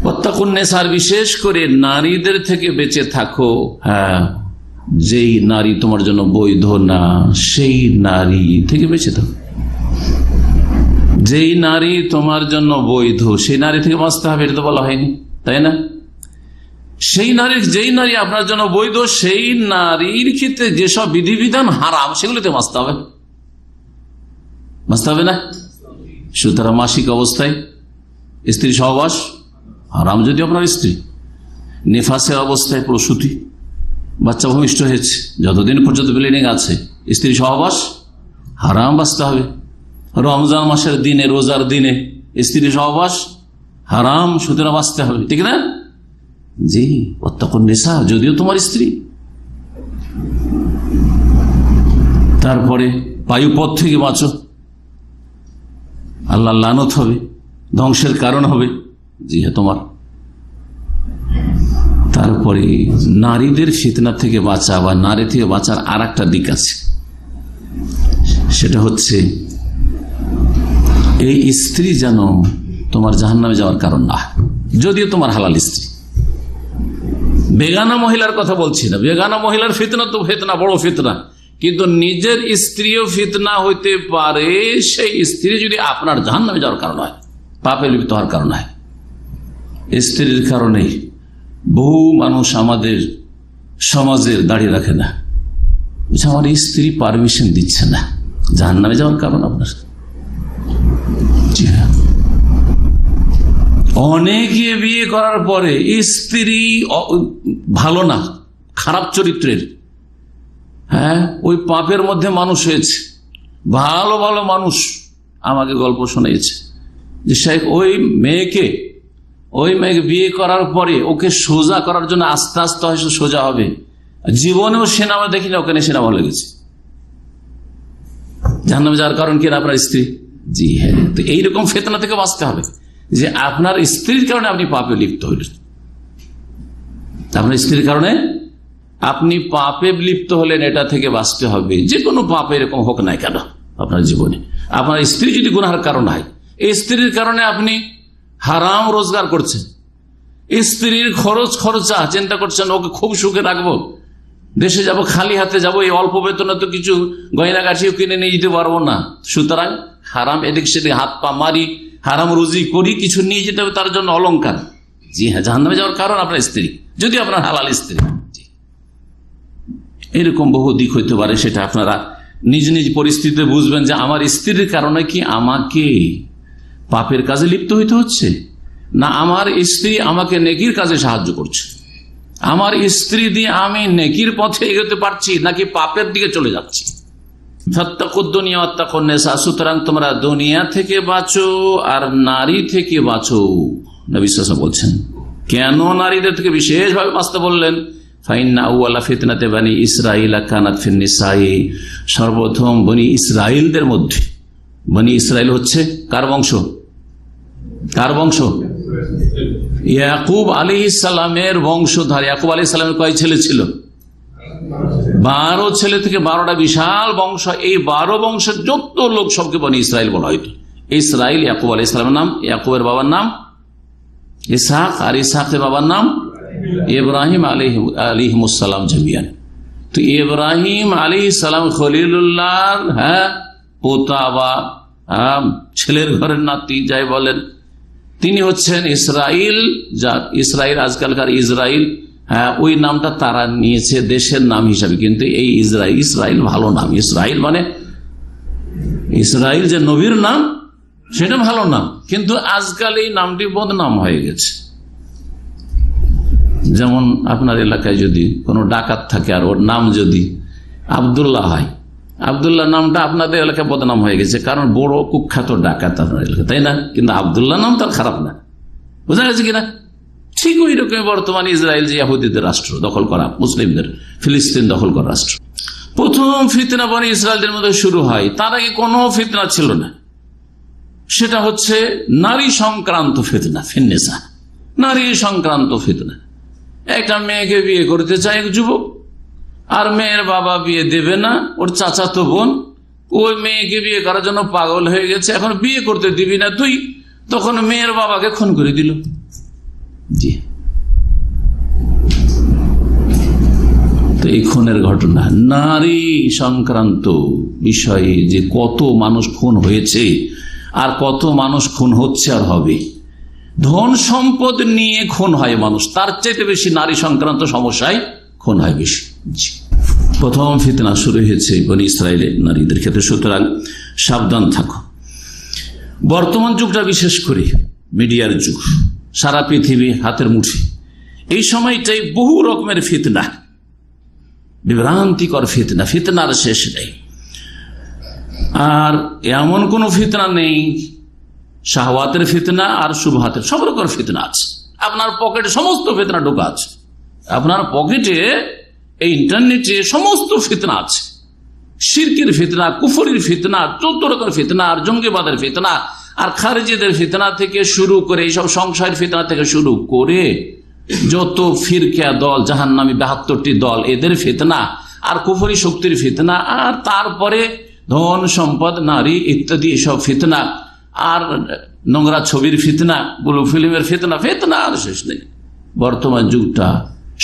ওয়াত্তাকুন নিসা, বিশেষ করে নারীদের থেকে বেঁচে থাকো। হ্যাঁ, যেই নারী তোমার জন্য বৈধ না সেই নারী থেকে বেঁচে থাকো। যেই নারী তোমার জন্য বৈধ সেই নারী থেকে বাঁচতে হবে, এটা তো বলা হয়নি, তাই না? সেই নারী, যেই নারী আপনার জন্য বৈধ সেই নারীর ক্ষেত্রে যেসব বিধিবিধান হারাম সেগুলোতে বাঁচতে হবে, বাঁচতে হবে না? সুতরাং মাসিক অবস্থায় স্ত্রী সহবাস হারাম যদি আপনার স্ত্রী, নেফাসের অবস্থায় প্রসূতি, বাচ্চা ভূমিষ্ঠ হয়েছে, যতদিন পর্যন্ত ব্লিডিং আছে স্ত্রী সহবাস হারাম, বাঁচতে হবে। রমজান মাসের দিনে, রোজার দিনে স্ত্রী সহবাস হারাম, সুতরাং বাঁচতে হবে, ঠিক না? জি, ওয়াত্তাকুন নিসা, যদিও তোমার স্ত্রী। তারপরে বায়ুপথ থেকে বাঁচো, আল্লাহ লানত হবে, ধ্বংসের কারণ হবে, জি হ্যাঁ তোমার। তারপরে নারীদের ফিতনা থেকে বাঁচা বা নারী থেকে বাঁচার আর একটা দিক আছে, সেটা হচ্ছে এই স্ত্রী যেন তোমার জাহান্নামে যাওয়ার কারণ না, যদিও তোমার হালাল স্ত্রী। বেগানা মহিলার কথা বলছি না, বেগানা মহিলার ফিতনা তো ফিতনা, বড় ফিতনা, কিন্তু নিজের স্ত্রীও ফিতনা হইতে পারে সেই স্ত্রী যদি আপনার জাহান্নামে যাওয়ার কারণ হয়, পাপে লিপ্ত হওয়ার কারণ হয়। স্ত্রীর কারণেই বহু মানুষ আমাদের সমাজের দাঁড়িয়ে রাখে না, আমার স্ত্রী পারমিশন দিচ্ছে না, জাহান্নামে যাওয়ার কারণ আপনার। অনেকে বিয়ে করার পরে স্ত্রী ভালো না, খারাপ চরিত্রের, হ্যাঁ, ওই পাপের মধ্যে মানুষ হয়েছে। ভালো ভালো মানুষ আমাকে গল্প শোনাইছে যে শেখ ওই মেয়েকে বিয়ে করার পরে ওকে সোজা করার জন্য আস্তে আস্তে হয়তো সোজা হবে, জীবনেও সিনেমা দেখি না, ওখানে সিনেমা লেগেছে। জাহান্নামে যাওয়ার কারণ কি? আপনার স্ত্রী। জি হ্যাঁ, তো এইরকম ফিতনা থেকে বাঁচতে হবে যে আপনার স্ত্রীর কারণে আপনি পাপে লিপ্ত হইলেন, আপনার স্ত্রীর কারণে আপনি পাপে লিপ্ত হলেন, এটা থেকে বাঁচতে হবে। যে কোনো পাপে এরকম হোক না কেন আপনার জীবনে, আপনার স্ত্রী যদি গুনাহের কারণ হয়, এই স্ত্রীর কারণে আপনি হারাম রোজগার করছেন, স্ত্রীর খরচা চিন্তা করছেন, ওকে খুব সুখে রাখবো, দেশে যাব, খালি হাতে যাব, এই অল্প বেতনে তো কিছু গয়নাগাঠিও কিনে নিয়ে যেতে পারবো না, সুতরাং হারাম এদিক সেদিক হাত পা মারি, হারাম রুজি করি, কিছু নিয়ে যেতে হবে, তার জন্য অলংকার। জি হ্যাঁ, জাহান্নামে যাওয়ার কারণ আপনার স্ত্রী, যদি আপনার হালাল স্ত্রী। এরকম বহু দিক হইতে পারে, সেটা আপনারা নিজ নিজ পরিস্থিতিতে বুঝবেন যে আমার স্ত্রীর কারণে কি আমাকে পাপের কাজে লিপ্ত হইতে হচ্ছে, না আমার স্ত্রী আমাকে নেকির কাজে সাহায্য করছে, আমার স্ত্রী দিয়ে আমি নেকির পথে এগোতে পারছি নাকি পাপের দিকে চলে যাচ্ছি। সুতরাং তোমরা দুনিয়া থেকে বাঁচো আর নারী থেকে বাঁচো। নবী সাল্লাল্লাহু আলাইহি ওয়াসাল্লাম বলছেন, কেন নারীদের থেকে বিশেষভাবে বাঁচতে বললেন? ফাইন্না আউয়ালা ফিতনাতে বানি ইসরাঈল কানাত ফিন নিসাই, সর্বপ্রথম বনি ইসরাইলদের মধ্যে, বনি ইসরাইল হচ্ছে কার বংশ? কার বংশ? ইয়াকুব আলাইহিস সালামের বংশধর। ইয়াকুব আলাইহিস সালামের কয় ছেলে ছিল? 12 ছেলে থেকে 12টা বিশাল বংশ। এই 12 বংশের যত লোক সবকে বনি ইসরায়েল বলা হইতো। ইসরায়েল ইয়াকুব আলাইহিস সালামের নাম, ইয়াকুবের বাবার নাম ইসহাক, আর ইসহাকের বাবার নাম ইব্রাহিম আলাইহিস সালাম জামিয়ান। তো ইব্রাহিম আলাইহিস সালাম খলিলুল্লাহ পোতা বা ছেলের ঘরের নাতি যাই বলেন, তিনি হচ্ছেন ইসরাইল। যার ইসরাইল আজকালকার ইসরাইল, ওই নামটা তারা নিয়েছে দেশের নাম হিসাবে, কিন্তু এই ইসরাইল ভালো নাম। ইসরাইল মানে ইসরাইল যে নবীর নাম, সেটা ভালো নাম, কিন্তু আজকাল এই নামটি বদনাম হয়ে গেছে। যেমন আপনার এলাকায় যদি কোনো ডাকাত থাকে আর ওর নাম যদি আব্দুল্লাহ হয়, আব্দুল্লাহ নামটা আপনাদের এলাকায় বদনাম হয়ে গেছে, কারণ বড় কুখ্যাত ডাকাত আপনার এলাকা, তাই না? কিন্তু আব্দুল্লাহ নাম তার খারাপ না, বোঝা গেছে কিনা? ঠিক ওই রকম বর্তমানে ইসরায়েল যে ইহুদিদের রাষ্ট্র দখল করা, মুসলিমদের ফিলিস্তিন দখল করা রাষ্ট্র, প্রথম ফিতনা বনি ইসরায়েলদের মধ্যে শুরু হয়। তার আগে কোনো ফিতনা ছিল না, সেটা হচ্ছে নারী সংক্রান্ত ফিতনা, ফিন্নেসা, নারী সংক্রান্ত ফিতনা। একটা মেয়েকে বিয়ে করতে চায় এক যুবক, আর মেয়ের বাবা বিয়ে দেবে না, ওর চাচাতো বোন ওই মেয়েকে বিয়ে করার জন্য পাগল হয়ে গেছে, এখন বিয়ে করতে দিবি না তুই, তখন মেয়ের বাবাকে খুন করে দিল। জি, তো এই খুনের ঘটনা নারী সংক্রান্ত বিষয়ে যে কত মানুষ খুন হয়েছে আর কত মানুষ খুন হচ্ছে আর হবে। ধন সম্পদ নিয়ে খুন হয় মানুষ, তার চাইতে বেশি নারী সংক্রান্ত সমস্যায় খুন হয় বেশি। প্রথম ফিতনা শুরু হয়েছে বনি ইসরায়েলের নারীদের ক্ষেত্রে। সুতরাং সাবধান থাকো। বর্তমান যুগটা বিশেষ করে মিডিয়ার যুগ, সারা পৃথিবী হাতের মুঠি। এই সময়টাই বহু রকমের ফিতনা, বিভ্রান্তিকর ফিতনা, ফিতনার শেষ নেই। আর এমন কোন ফিতনা নেই, শাহওয়াতের ফিতনা আর শুবহাতের, সব রকম ফিতনা আছে। আপনার পকেটে সমস্ত ফিতনা ঢোকা আছে, আপনার পকেটে এই ইন্টারনেটে সমস্ত ফিতনা আছে। শিরকের ফিতনা, কুফরির ফিতনা, 14 রকমের ফিতনা, আর জঙ্গিবাদের ফিতনা, আর খারিজিদের ফিতনা থেকে শুরু করে এইসব সংশয়ের ফিতনা থেকে শুরু করে যত ফিরকা দল, জাহান্নামী 72টি দল, এদের ফিতনা, আর কুফরি শক্তির ফিতনা, আর তারপরে ধন সম্পদ, নারী ইত্যাদি এসব ফিতনা, আর নোংরা ছবির ফিতনা, ব্লু ফিল্মের ফিতনা, ফিতনা আর শেষ নেই। বর্তমান যুগটা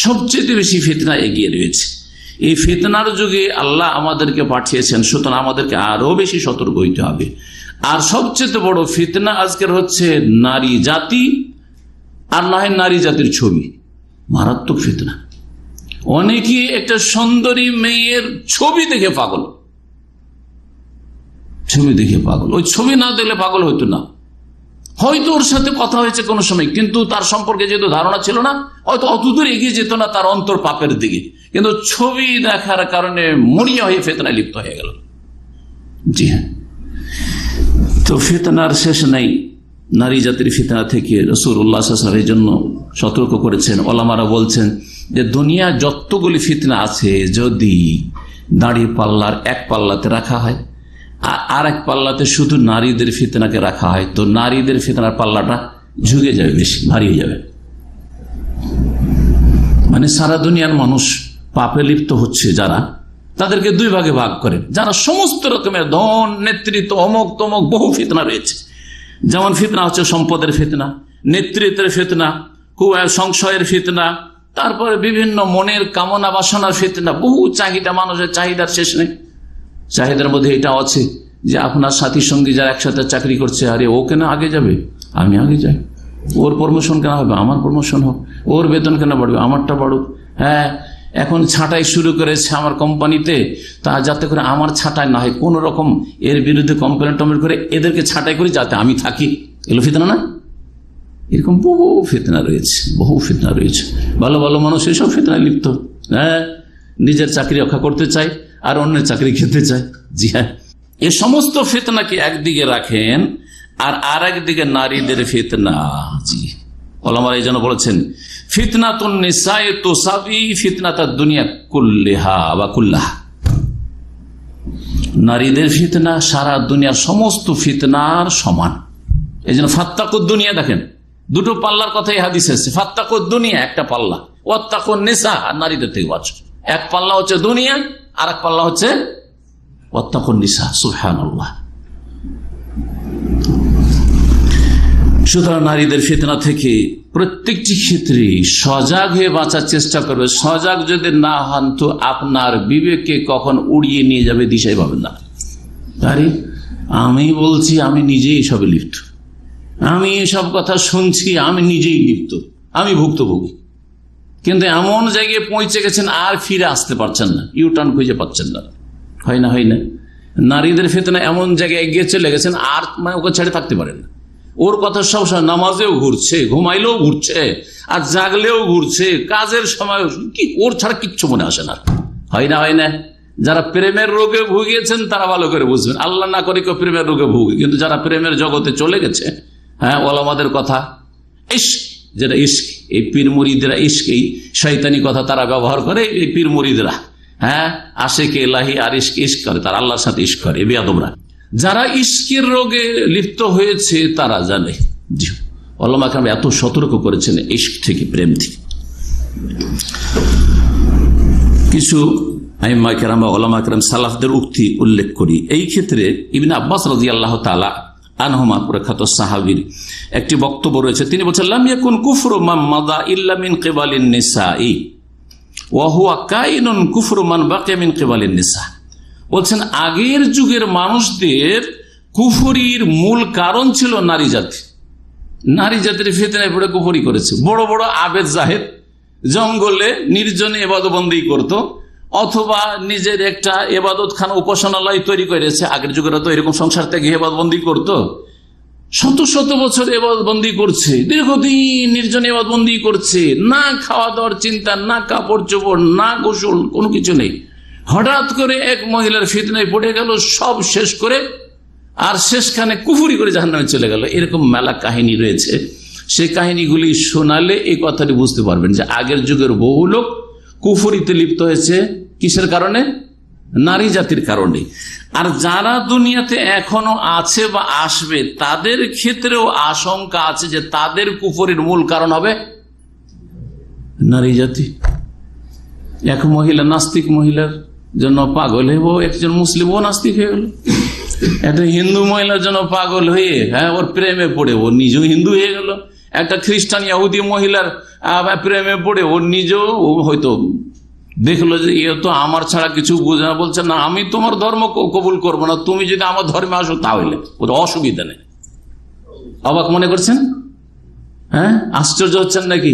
সবচেয়ে বেশি ফিতনা এগিয়ে রয়েছে। এই ফিতনার যুগে আল্লাহ আমাদেরকে পাঠিয়েছেন, সুতরাং আমাদেরকে আরো বেশি সতর্ক হইতে হবে। আর সবচেয়ে বড় ফিতনা আজকের হচ্ছে নারী জাতি, আর না হয় নারী জাতির ছবি, মারাত্মক ফিতনা। অনেকে একটা সুন্দরী মেয়ের ছবি দেখে পাগল, ছবি দেখে পাগল। ওই ছবি না দেখলে পাগল হইতো না, হয়তো ওর সাথে কথা হয়েছে কোনো সময়, কিন্তু তার সম্পর্কে যেহেতু ধারণা ছিল না, হয়তো অতদূর এগিয়ে যেত না তার অন্তর পাপের দিকে, কিন্তু ছবি দেখার কারণে মরিয়া হয়ে ফিতনায় লিপ্ত হয়ে গেল। জি হ্যাঁ, তো ফিতনার শেষ নাই। নারী জাতির ফিতনা থেকে রাসূলুল্লাহ সাল্লাল্লাহু আলাইহি ওয়াসাল্লাম এই জন্য সতর্ক করেছেন। ওলামারা বলছেন যে দুনিয়া যতগুলি ফিতনা আছে, যদি দাঁড়িয়ে পাল্লার এক পাল্লাতে রাখা হয় আর এক পাল্লাতে শুধু নারীদের ফিতনাকে রাখা হয়, তো নারীদের ফিতনার পাল্লাটা ঝুঁকে যাবে, বেশি ভারী হয়ে যাবে। মানে সারা দুনিয়ার মানুষ পাপে লিপ্ত হচ্ছে যারা, তাদেরকে দুই ভাগে ভাগ করেন। যারা সমস্ত রকমের ধন, নেতৃত্ব, অমক তমক বহু ফিতনা রয়েছে। যেমন ফিতনা হচ্ছে সম্পদের ফিতনা, নেতৃত্বের ফিতনা, সংশয়ের ফিতনা, তারপরে বিভিন্ন মনের কামনা বাসনার ফিতনা, বহু চাহিদা, মানুষের চাহিদার শেষ নেই। চাহিদার মধ্যে এটাও আছে যে আপনার সাথী সঙ্গী যারা একসাথে চাকরি করছে, আরে ও কেন আগে যাবে, আমি আগে যাই, ওর প্রমোশন কেন হবে, আমার প্রমোশন হোক, ওর বেতন কেন বাড়বে, আমারটা বাড়ুক। হ্যাঁ, এখন ছাঁটাই শুরু করেছে আমার কোম্পানিতে, তা যাতে করে আমার ছাঁটাই না হয়, কোন রকম এর বিরুদ্ধে কমপ্লেন টমপ্লেন করে এদেরকে ছাঁটাই করি যাতে আমি থাকি। এগুলো ফিতনা না? এরকম বহু ফিতনা রয়েছে, বহু ফিতনা রয়েছে। ভালো ভালো মানুষ এসব ফিতনায় লিপ্ত। হ্যাঁ, নিজের চাকরি রক্ষা করতে চাই আর অন্যের চাকরি খেতে চাই। জি হ্যাঁ, এ সমস্ত ফিতনাকে একদিকে রাখেন, আর একদিকে নারীদের ফিতনা। জি, ওলামারা এই জন্য বলেছেন ফিতনাতুন নিসায়ে তুসাবি ফিতনাতাদ দুনিয়া কুল্লিহা বা কুল্লাহা। নারীদের ফিতনা সারা দুনিয়ার সমস্ত ফিতনার সমান। এই জন্য ফাত্তাকুদ দুনিয়া, দেখেন দুটো পাল্লার কথাই হাদিস আছে। ফাত্তাকুদ দুনিয়া একটা পাল্লা, ওয়াত্তাকুন নিসা, আর নারীদের থেকে বাঁচো এক পাল্লা হচ্ছে দুনিয়া, আর এক পাল্লা হচ্ছে ওয়াত্তাকুন নিসা। সুবহানাল্লাহ। সুতরাং নারীদের ফিতনা থেকে প্রত্যেকটি ক্ষেত্রে সজাগ হয়ে বাঁচার চেষ্টা করবে। সজাগ যদি না হন তো আপনার বিবেককে কখন উড়িয়ে নিয়ে যাবে দিশাই পাবেন না। আরে আমি বলছি আমি নিজেই এসবে লিপ্ত, আমি এসব কথা শুনছি, আমি নিজেই লিপ্ত, আমি ভুক্তভোগী, কিন্তু এমন জায়গায় পৌঁছে গেছেন আর ফিরে আসতে পারছেন না, ইউটার্ন খুঁজে পাচ্ছেন না। হয় না, হয় না? নারীদের ফিতনা এমন জায়গায় এগিয়ে চলে গেছেন আর ওকে ছেড়ে থাকতে পারেন না। ওর কথা সবসময় নামাজেও ঘুরছে, ঘুমাইলেও ঘুরছে, আর জাগলেও ঘুরছে, কাজের সময় কি ওর ছাড়া কিচ্ছু মনে আসে না। হয় না, হয় না? যারা প্রেমের রোগে ভুগিয়েছেন তারা ভালো করে বুঝবেন। আল্লাহ না করে কেউ প্রেমের রোগে ভুগে, কিন্তু যারা প্রেমের জগতে চলে গেছে, হ্যাঁ, ওলামাদের কথা ইশক, যেটা ইশক, এই পীর মুরিদরা ইশক, এই শয়তানি কথা তারা ব্যবহার করে। এই পীর মুরিদরা, হ্যাঁ, আশিকে ইলাহি আর ইশক ইশক করে, তারা আল্লাহর সাথে ইশক করে। এই বেয়াদবরা যারা ইশকের রোগে লিপ্ত হয়েছে তারা জানে। জি, ওলামা কেরাম এত সতর্ক করেছেন ইশক থেকে, প্রেম থেকে। কিছু আইম্মা কেরাম বা ওলামা কেরাম সালাফদের উক্তি উল্লেখ করি। এই ক্ষেত্রে ইবনে আব্বাস রাদিয়াল্লাহু তাআলা আনহুমা, প্রখ্যাত সাহাবীর একটি বক্তব্য রয়েছে। তিনি বলছেন, লাম ইয়াকুন কুফরু মান মাদা ইল্লা মিন কিবালিন নিসাই ওয়া হুয়া কাইনুন কুফরু মান বাকিয়া মিন কিবালিন নিসা। বলছেন আগের যুগের মানুষদের কুফরির মূল কারণ ছিল নারী জাতি। নারী জাতির ফিতনায় পড়ে কুফরি করেছে। বড় বড় আবেদ জাহেদ জঙ্গলে নির্জনে ইবাদতবন্দি করত, অথবা নিজের একটা ইবাদতখানা উপাসনালয় তৈরি করেছে। আগের যুগেরা তো এরকম সংসার থেকে ইবাদতবন্দি করত, শত শত বছর ইবাদতবন্দি করছে, দীর্ঘদিন নির্জনে ইবাদতবন্দি করছে, না খাওয়া দাওয়ার চিন্তা, না কাপড় চোপড়, না গোসল, কোনো কিছু নেই। হঠাৎ করে এক মহিলার ফিতনায় পড়ে গেল, সব শেষ করে, আর শেষখানে কুফরি করে জাহান্নামে চলে গেল। এরকম মেলা কাহিনী রয়েছে। সেই কাহিনীগুলি শোনালে এই কথাটি বুঝতে পারবেন যে আগের যুগের বহু লোক কুফরিতে লিপ্ত হয়েছে। কিসের কারণে? নারী জাতির কারণে। আর যারা দুনিয়াতে এখনো আছে বা আসবে তাদের ক্ষেত্রেও আশঙ্কা আছে যে তাদের কুফরির মূল কারণ হবে নারী জাতি। এক মহিলা নাস্তিক মহিলার জন্য পাগল হয়ে একজন মুসলিম ও নাস্তিক হয়ে গেল। একটা হিন্দু মহিলার জন্য পাগল হয়ে, হ্যাঁ, ওর প্রেমে পড়ে ও নিজেও হিন্দু হয়ে গেল। একটা খ্রিস্টান ইহুদি মহিলার প্রেমে পড়ে ও নিজেও হয়তো দেখলো যে এ তো আমার ছাড়া কিছু বুঝে না, বলছে না আমি তোমার ধর্ম কবুল করবো না, তুমি যদি আমার ধর্মে আসো তাহলে ওর অসুবিধা নেই। অবাক মনে করছেন? হ্যাঁ, আশ্চর্য হচ্ছেন নাকি?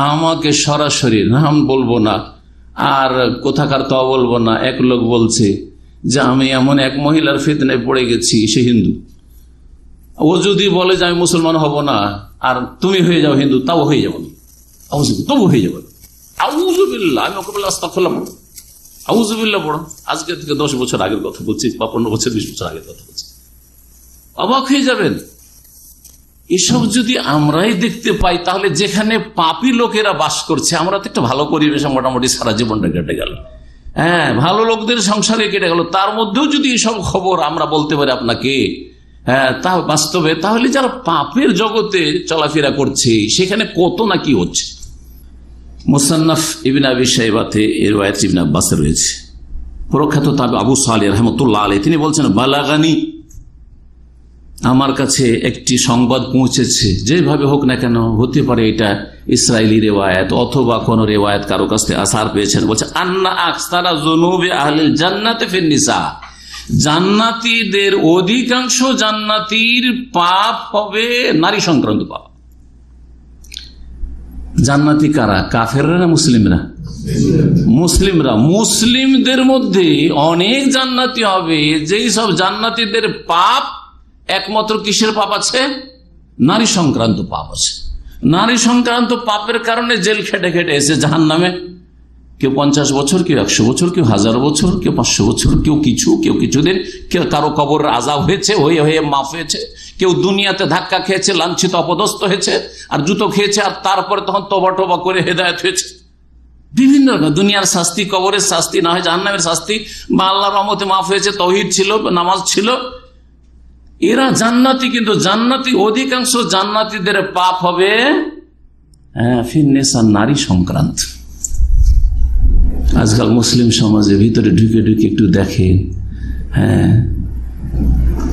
আমাকে সরাসরি নাম বলবো না আর কোথাকার তা বলবো না, এক লোক বলছে যে আমি এমন এক মহিলার ফিতনায় পড়ে গেছি, সে হিন্দু। ও যদি বলে যে আমি মুসলমান হব না আর তুমি হয়ে যাও হিন্দু, তাও হয়ে যাবো না, তবু হয়ে যাবো। আউযুবিল্লাহ, আমি ওকে বলে আস্তাগফিরুল্লাহ, আউযুবিল্লাহ পড়ো। আজকে থেকে 10 বছর আগের কথা বলছি, বা 15 বছর 20 বছর আগের কথা বলছি। অবাক হয়ে যাবেন। এসব যদি আমরাই দেখতে পাই তাহলে যেখানে পাপী লোকেরা বাস করছে, আমরা তো একটা ভালো পরিবেশে মোটামুটি সারা জীবনটা কেটে গেল, হ্যাঁ, ভালো লোকদের সংসারে কেটে গেল, তার মধ্যেও যদি এসব খবর আমরা বলতে পারি আপনাকে, হ্যাঁ, তা বাস্তবে, তাহলে যারা পাপের জগতে চলাফেরা করছে সেখানে কত না কি হচ্ছে। মুসান্নাফ ইবনে আবি শাইবাতে এর riwayat ইবনে আব্বাসের রয়েছে। প্রখ্যাত তাবে আবু সালেহ রাহমাতুল্লাহ আলাইহি তিনি বলছেন, বালাগানি, আমার কাছে একটি সংবাদ পৌঁছেছে, যেভাবে হোক না কেন, হতে পারে এটা ইসরায়েলি রেওয়ায়াত অথবা কোন রেওয়ায়াত কারো কাছ থেকে আসার পেয়েছেন। বলছে আন্না আকসারা যুনুবি আহলিল জান্নাতি ফিন নিসা, জান্নাতীদের অধিকাংশ জান্নাতীর পাপ হবে নারী সংক্রান্ত পাপ। জান্নাতি কারা? কাফেররা না মুসলিমরা? মুসলিমরা। মুসলিমদের মধ্যে অনেক জান্নাতি হবে যেই সব জান্নাতীদের পাপ একমাত্র কিসের পাপ আছে? নারী সংক্রান্ত পাপ আছে। নারী সংক্রান্ত পাপের কারণে জেল খেটে খেটে এসে জাহান্নামে, কেউ 50 বছর, কেউ 100 বছর, কেউ 1000 বছর, কেউ 500 বছর, কেউ কিছুদিন, কেউ কারো কবর আযাব হয়েছে, হয়ে হয়ে মাফ হয়েছে, কেউ দুনিয়াতে ধাক্কা খেয়েছে, লাঞ্ছিত অপদস্থ হয়েছে, আর জুতো খেয়েছে, আর তারপরে তখন তওবা টবা করে হেদায়েত হয়েছে। বিভিন্ন দুনিয়ার শাস্তি, কবরের শাস্তি, না হয় জাহান্নামের শাস্তি, বা আল্লাহর রহমতে মাফ হয়েছে, তাওহীদ ছিল, নামাজ ছিল, এরা জান্নাতি। কিন্তু জান্নাতি অধিকাংশ জান্নাতীদের পাপ হবে ফিন নিসা, নারী সংক্রান্ত। আজকাল মুসলিম সমাজে ভিতরে ঢুকে ঢুকে একটু দেখেন, হ্যাঁ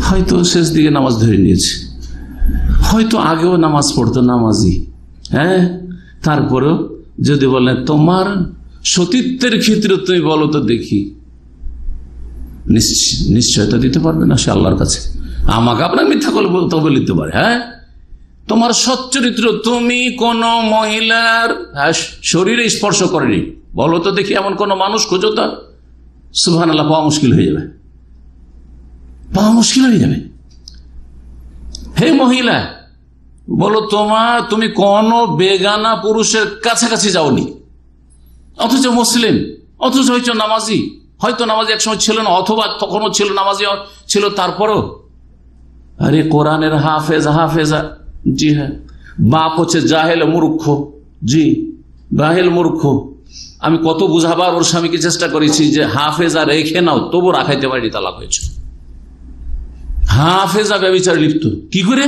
হয়তো শেষ দিকে নামাজ ধরে নিয়েছে, হয়তো আগেও নামাজ পড়তো নামাজি, হ্যাঁ তারপরেও যদি বলেন তোমার সতীত্বের ক্ষেত্রে তুমি বলো তো দেখি, নিশ্চয়তা দিতে পারবে না সে আল্লাহর কাছে। আমাকে আপনার মিথ্যা করে বলতে দিতে পারে। হ্যাঁ তোমার সচ্চরিত্র, তুমি কোন মহিলার শরীরে স্পর্শ করেনি, বলো তো দেখি এমন কোন মানুষ খোঁজো তা। সুবহানাল্লাহ, পাওয়া মুশকিল হয়ে যাবে, পাওয়া মুশকিল হয়ে যাবে। হে মহিলা, বলো তুমি কোন বেগানা পুরুষের কাছাকাছি যাওনি, অথচ মুসলিম, অথচ হয়তো নামাজি, হয়তো নামাজি একসময় ছিল না, অথবা তখনও ছিল নামাজি ছিল তারপরও। আরে কোরআনের হাফেজা, জি হ্যাঁ। বাপ হচ্ছে জাহেল মূর্খ, জি জাহেল মূর্খ। আমি কত বুঝাবার ওর স্বামীকে চেষ্টা করেছি যে হাফেজা রেখে নাও, তবু রাখাইতে পারি, তালাক হয়েছে। হাফেজা ব্যভিচার লিপ্ত, কি করে?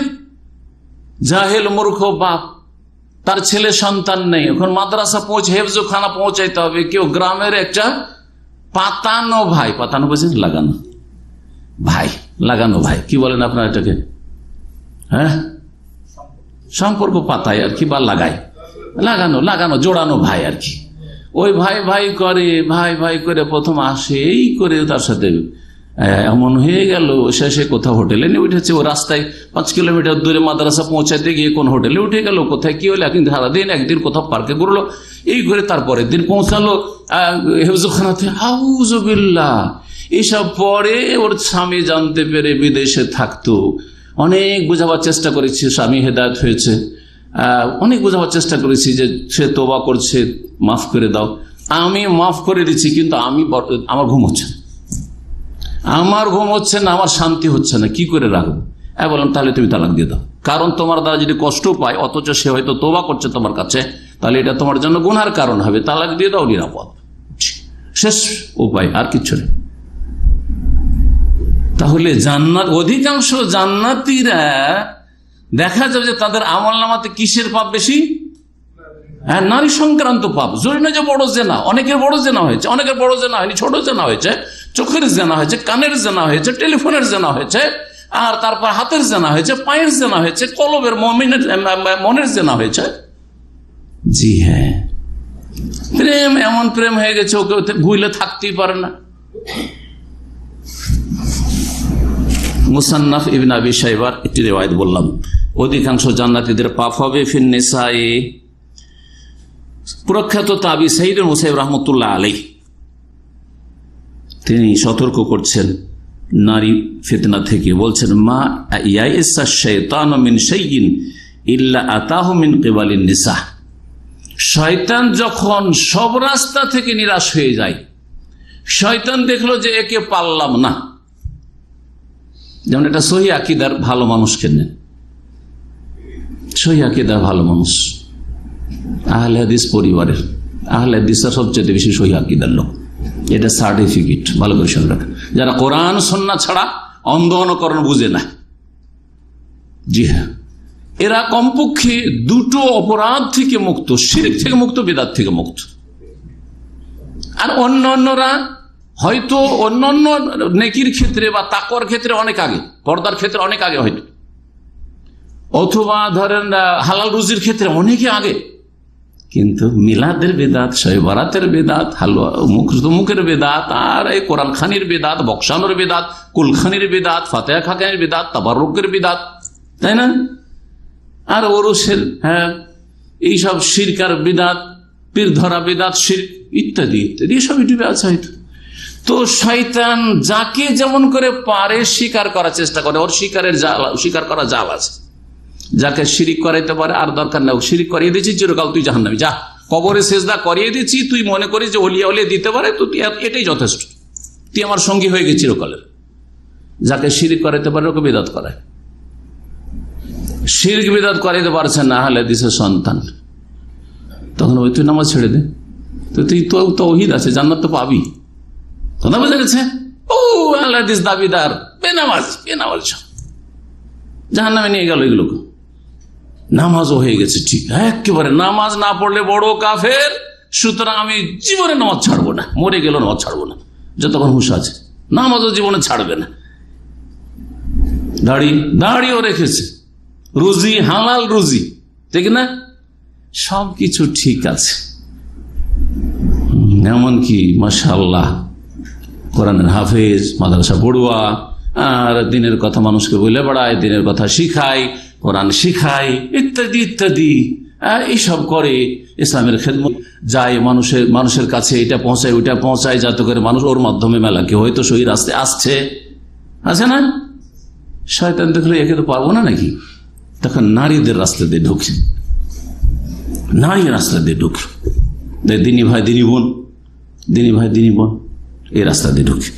জাহেল মূর্খ বাপ, তার ছেলে সন্তান নেই, এখন মাদ্রাসা হেফজোখানা পৌঁছাইতে হবে। কেউ গ্রামের একটা পাতানো ভাই, পাতানো বলছেন লাগানো ভাই, লাগানো ভাই কি বলেন আপনার এটাকে? হ্যাঁ সম্পর্ক পাতায় আর কি, বা লাগাই, লাগানো জোড়ানো ভাই আর কি। ওই ভাই করে প্রথম আসে, এই করে তার সাথে এমন হয়ে গেল, শেষে কোথাও হোটেলে নিয়ে উঠেছে। ও রাস্তায় 5 কিলোমিটার দূরে মাদ্রাসা পৌঁছাতে গিয়ে কোন হোটেলে উঠে গেল, কোথায় কি হলো, সারাদিন একদিন কোথাও পার্কে ঘুরলো, এই করে তারপরের দিন পৌঁছালো হেফজোখানাতে। আউযুবিল্লাহ। এইসব পরে ওর স্বামী জানতে পেরে বিদেশে থাকতো। অনেক বোঝাবার চেষ্টা করেছি, স্বামী হেদায়েত হয়েছে, অনেক বোঝাবার চেষ্টা করেছি যে সে তওবা করছে, মাফ করে দাও। আমি মাফ করে দিচ্ছি, কিন্তু আমার ঘুম হচ্ছে না, আমার শান্তি হচ্ছে না, কি করে রাখবো? বললাম তাহলে তুমি তালাক দিয়ে দাও, কারণ তোমার দ্বারা যদি কষ্ট পায়, অথচ সে হয়তো তওবা করছে তোমার কাছে, তাহলে এটা তোমার জন্য গুনার কারণ হবে। তালাক দিয়ে দাও, নিরাপদ, শেষ উপায়, আর কিচ্ছু নেই। তাহলে অধিকাংশ জান্নাতীরা দেখা যাবে যে তাদের আমলনামাতে কিসের পাপ বেশি? হ্যাঁ, নারী সংক্রান্ত পাপ। জরুরি না যে বড় জেনা, অনেকের বড় জেনা হয়েছে, অনেকের বড় জেনা হয়নি, ছোট জেনা হয়েছে, চোখের জেনা হয়েছে, কানের জেনা হয়েছে, টেলিফোনের জেনা হয়েছে, আর তারপর হাতের জেনা হয়েছে, পায়ের জেনা হয়েছে, কলবের মনের জেনা হয়েছে। জি হ্যাঁ, প্রেম এমন প্রেম হয়ে গেছে, ওকে ভুলে থাকতেই পারে না। মুসান্নাফ ইবনে আবি শাইবার একটি রিওয়ায়াত বললাম, অধিকাংশ জান্নাতীদের পাপ হবে ফিন নিসায়ে। প্রখ্যাত তাবি সাইদ মুসাইব রহমতুল্লাহ আলাইহ তিনি সতর্ক করছেন নারী ফিতনা থেকে, বলছেন মা ইয়াইসা শাইতানু মিন শাইইন ইল্লা আতাহু মিন কিবালিন নিসা। শয়তান যখন সব রাস্তা থেকে নিরাশ হয়ে যায়, শয়তান দেখলো যে একে পারলাম না, যেমন একটা সহি আকীদার ভালো মানুষকে নেন, সহি আকীদার ভালো মানুষ, আহলে হাদিস পরিবারের, আহলে হাদিসের সবচেয়ে বেশি সহি আকীদার লোক, এটা সার্টিফিকেট, ভালো করে শুনে রাখেন। যারা কোরআন সুন্নাহ ছাড়া অন্ধ অনুকরণ বুঝে না, জি হ্যাঁ, এরা কমপক্ষে দুটো অপরাধ থেকে মুক্ত, শিরক থেকে মুক্ত, বিদআত থেকে মুক্ত। আর অন্যান্যরা হয়তো অন্যান্য নেকির ক্ষেত্রে বা তাকওয়ার ক্ষেত্রে অনেক আগে, পর্দার ক্ষেত্রে অনেক আগে হয়তো, অথবা ধরেন হালাল রুজির ক্ষেত্রে অনেকে আগে, কিন্তু মিলাদের বেদাত, শবে বরাতের বেদাত, হালুয়া মুখের বেদাত, আর এই কোরআন খানির বেদাত, বক্সানোর বেদাত, কুলখানির বেদাত, ফাতিহা খানের বেদাত, তাবারুকের বেদাত, তাই না? আর ওরসের, হ্যাঁ, এইসব শিরকার বেদাত, পীর ধরা বেদাত, শিরক ইত্যাদি ইত্যাদি সবই ডুবে আছে হয়তো। তো শয়তান যাকে যেমন করে পারে স্বীকার করার চেষ্টা করে, ওর স্বীকার করা জাল আছে। যাকে শিরিক করাইতে পারে আর দরকার না, শিরিক করিয়ে দিয়েছি, চিরকাল তুই জাহান্নামী, যা, কবরে সেজদা করিয়ে দিচ্ছি, তুই মনে করিস যে ওলিয়া ওলিয়া দিতে পারে, তো এটাই যথেষ্ট, তুই আমার সঙ্গী হয়ে গেছি চিরকালের। যাকে শিরিক করাইতে পারে ওকে বিদআত করায়। শিরক বিদআত করাইতে পারছে না আহলে হাদিসের সন্তান, তখন ওই তুই নামাজ ছেড়ে দে, তো তুই তো তাওহীদ আছে, জান্নাত তো পাবি। কথা বোঝা গেছে? ও আহলে হাদিস দাবিদার, বেনামাজ জাহান্নামে নিয়ে গেল এগুলোকে। নামাজও হয়ে গেছে ঠিক, একেবারে নামাজ না পড়লে বড় কাফের, সুতরাং আমি জীবনে নামাজ ছাড়বো না, মরে গেল নামাজ ছাড়বো না, যতক্ষণ হুঁশ আছে নামাজও জীবনে ছাড়বে না। দাড়িও রেখেছে, রুজি হালাল রুজি, ঠিক না, সবকিছু ঠিক আছে। এমনকি মাশাআল্লাহ কোরআনের হাফেজ, মাদ্রাসা পড়ুয়া, আর দিনের কথা মানুষকে বলে বেড়ায়, দিনের কথা শিখায়, কোরআন শিখায়, ইত্যাদি ইত্যাদি, এইসব করে, ইসলামের খেদমত যায়, মানুষের কাছে এটা পৌঁছায় ওইটা পৌঁছায়, যাতে করে মানুষ ওর মাধ্যমে মেলাকে হয়তো সহি রাস্তায় আছে না। শয়তান দেখলে একে তো পারবো না নাকি, তখন নারীদের রাস্তা দিয়ে ঢুকে, নারী রাস্তা দিয়ে ঢুকে, দিনী ভাই দিনী বোন, দিনী ভাই দিনী বোন, এই রাস্তা দিয়ে ঢুকে।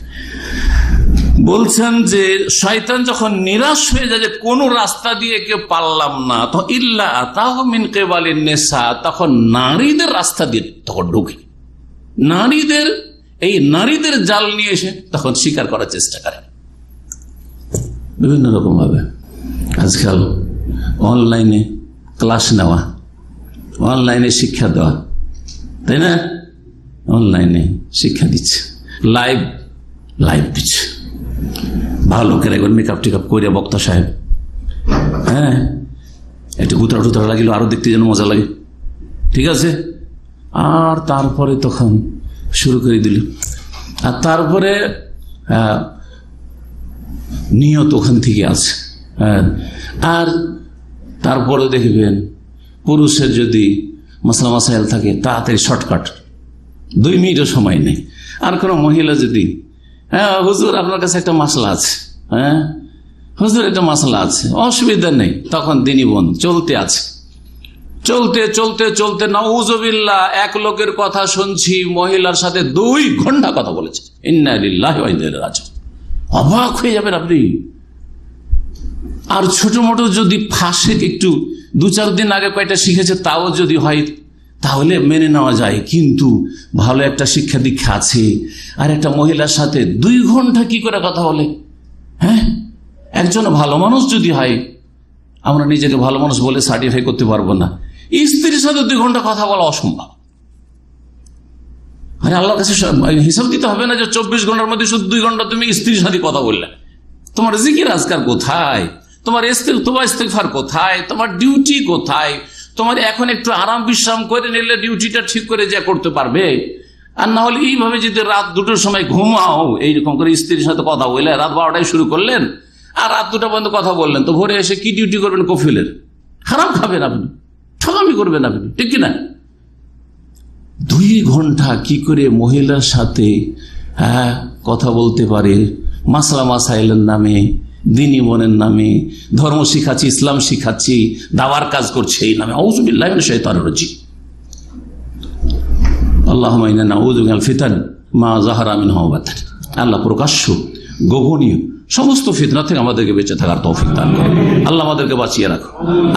বলছেন যে শয়তান যখন নিরাশ হয়ে যায় যে কোন রাস্তা দিয়ে কেউ পারলাম না, তো ইল্লা আতাহু মিন কিবালিন নিসা, তখন নারীদের রাস্তা দিয়ে তখন ঢুকে, নারীদের জাল নিয়ে এসে তখন শিকার করার চেষ্টা করে বিভিন্ন রকম ভাবে। আজকাল অনলাইনে ক্লাস নেওয়া, অনলাইনে শিক্ষা দেওয়া, তাই না, অনলাইনে শিক্ষা দিচ্ছে, লাইভ দিচ্ছে, ভালো করে একবার মেকআপ টেকআপ করে বক্তা সাহেব, হ্যাঁ, একটু গুতরা লাগিল, আরো দেখতে যেন মজা লাগে, ঠিক আছে। আর তারপরে তখন শুরু করে দিল, আর তারপরে নিয়ত ওখান থেকে আছে, হ্যাঁ। আর তারপরে দেখবেন পুরুষের যদি মাসলা মাসাইল থাকে তাড়াতাড়ি শর্টকাট, 2 মিনিটও সময় নেই। আর কোনো মহিলা যদি, হ্যাঁ হুজুর আপনার কাছে একটা মাসলা আছে, হ্যাঁ হুজুর একটা মাসলা আছে, অসুবিধা নেই, তখন দিনী বোন চলতে আছে, চলতে নাউযুবিল্লাহ, এক লোকের কথা শুনছি মহিলার সাথে 2 ঘন্টা কথা বলেছে, ইন্না লিল্লাহি ওয়া ইন্না ইলাইহি রাজিউন। অবাক হয়ে যাবেন আপনি। আর ছোট মোটো যদি ফাঁসে একটু 2-4 দিন আগে কয়টা শিখেছে তাও যদি হয় তাহলে মেনে নেওয়া যায়, কিন্তু ভালো একটা শিক্ষা দীক্ষা আছে, আর একটা মহিলার সাথে 2 ঘন্টা কি করে কথা বলে, হ্যাঁ। একজন ভালো মানুষ যদি হয়, আমরা নিজেকে ভালো মানুষ বলে সার্টিফাই করতে পারবো না, স্ত্রীর সাথে 2 ঘন্টা কথা বলা অসম্ভব। আরে আল্লাহর কাছে হিসাব দিতে হবে না যে 24 ঘন্টার মধ্যে শুধু 2 ঘন্টা তুমি স্ত্রীর সাথে কথা বললে, তোমার জিকির আজকার কোথায়, তোমার ইস্তেগফার কোথায়, তোমার ডিউটি কোথায়, তোমার এখন একটু আরাম বিশ্রাম করে নিলে ডিউটিটা ঠিক করে যা করতে পারবে। আর না হলে এইভাবে যদি রাত 2টোর সময় ঘুমাও, এইরকম করে স্ত্রীর সাথে কথা বললে, রাত 12টায় শুরু করলেন আর রাত 2টা পর্যন্ত কথা বললেন, তো ভোরে এসে কি ডিউটি করবেন, কফিলের খারাপ খাবেন আপনি, ঠকামি করবেন আপনি, ঠিক কিনা। 2 ঘন্টা কি করে মহিলার সাথে কথা বলতে পারে, মাসলা মাসাইলের নামে, দিনী বোনের নামে, ধর্ম শিখাচ্ছি, ইসলাম শিখাচ্ছি, দাওয়ার কাজ করছে এই নামে, আউযু বিল্লাহি মিনাশ শাইতানির রাজিম। আল্লাহুম্মা ইন্না নাউযু মিনাল ফিতান মা যাহারা মিনহা ওয়া বাতান। আল্লাহ প্রকাশ্য গোপনীয় সমস্ত ফিতনা থেকে আমাদেরকে বেঁচে থাকার তৌফিক দান করুন। আল্লাহ আমাদেরকে বাঁচিয়ে রাখো।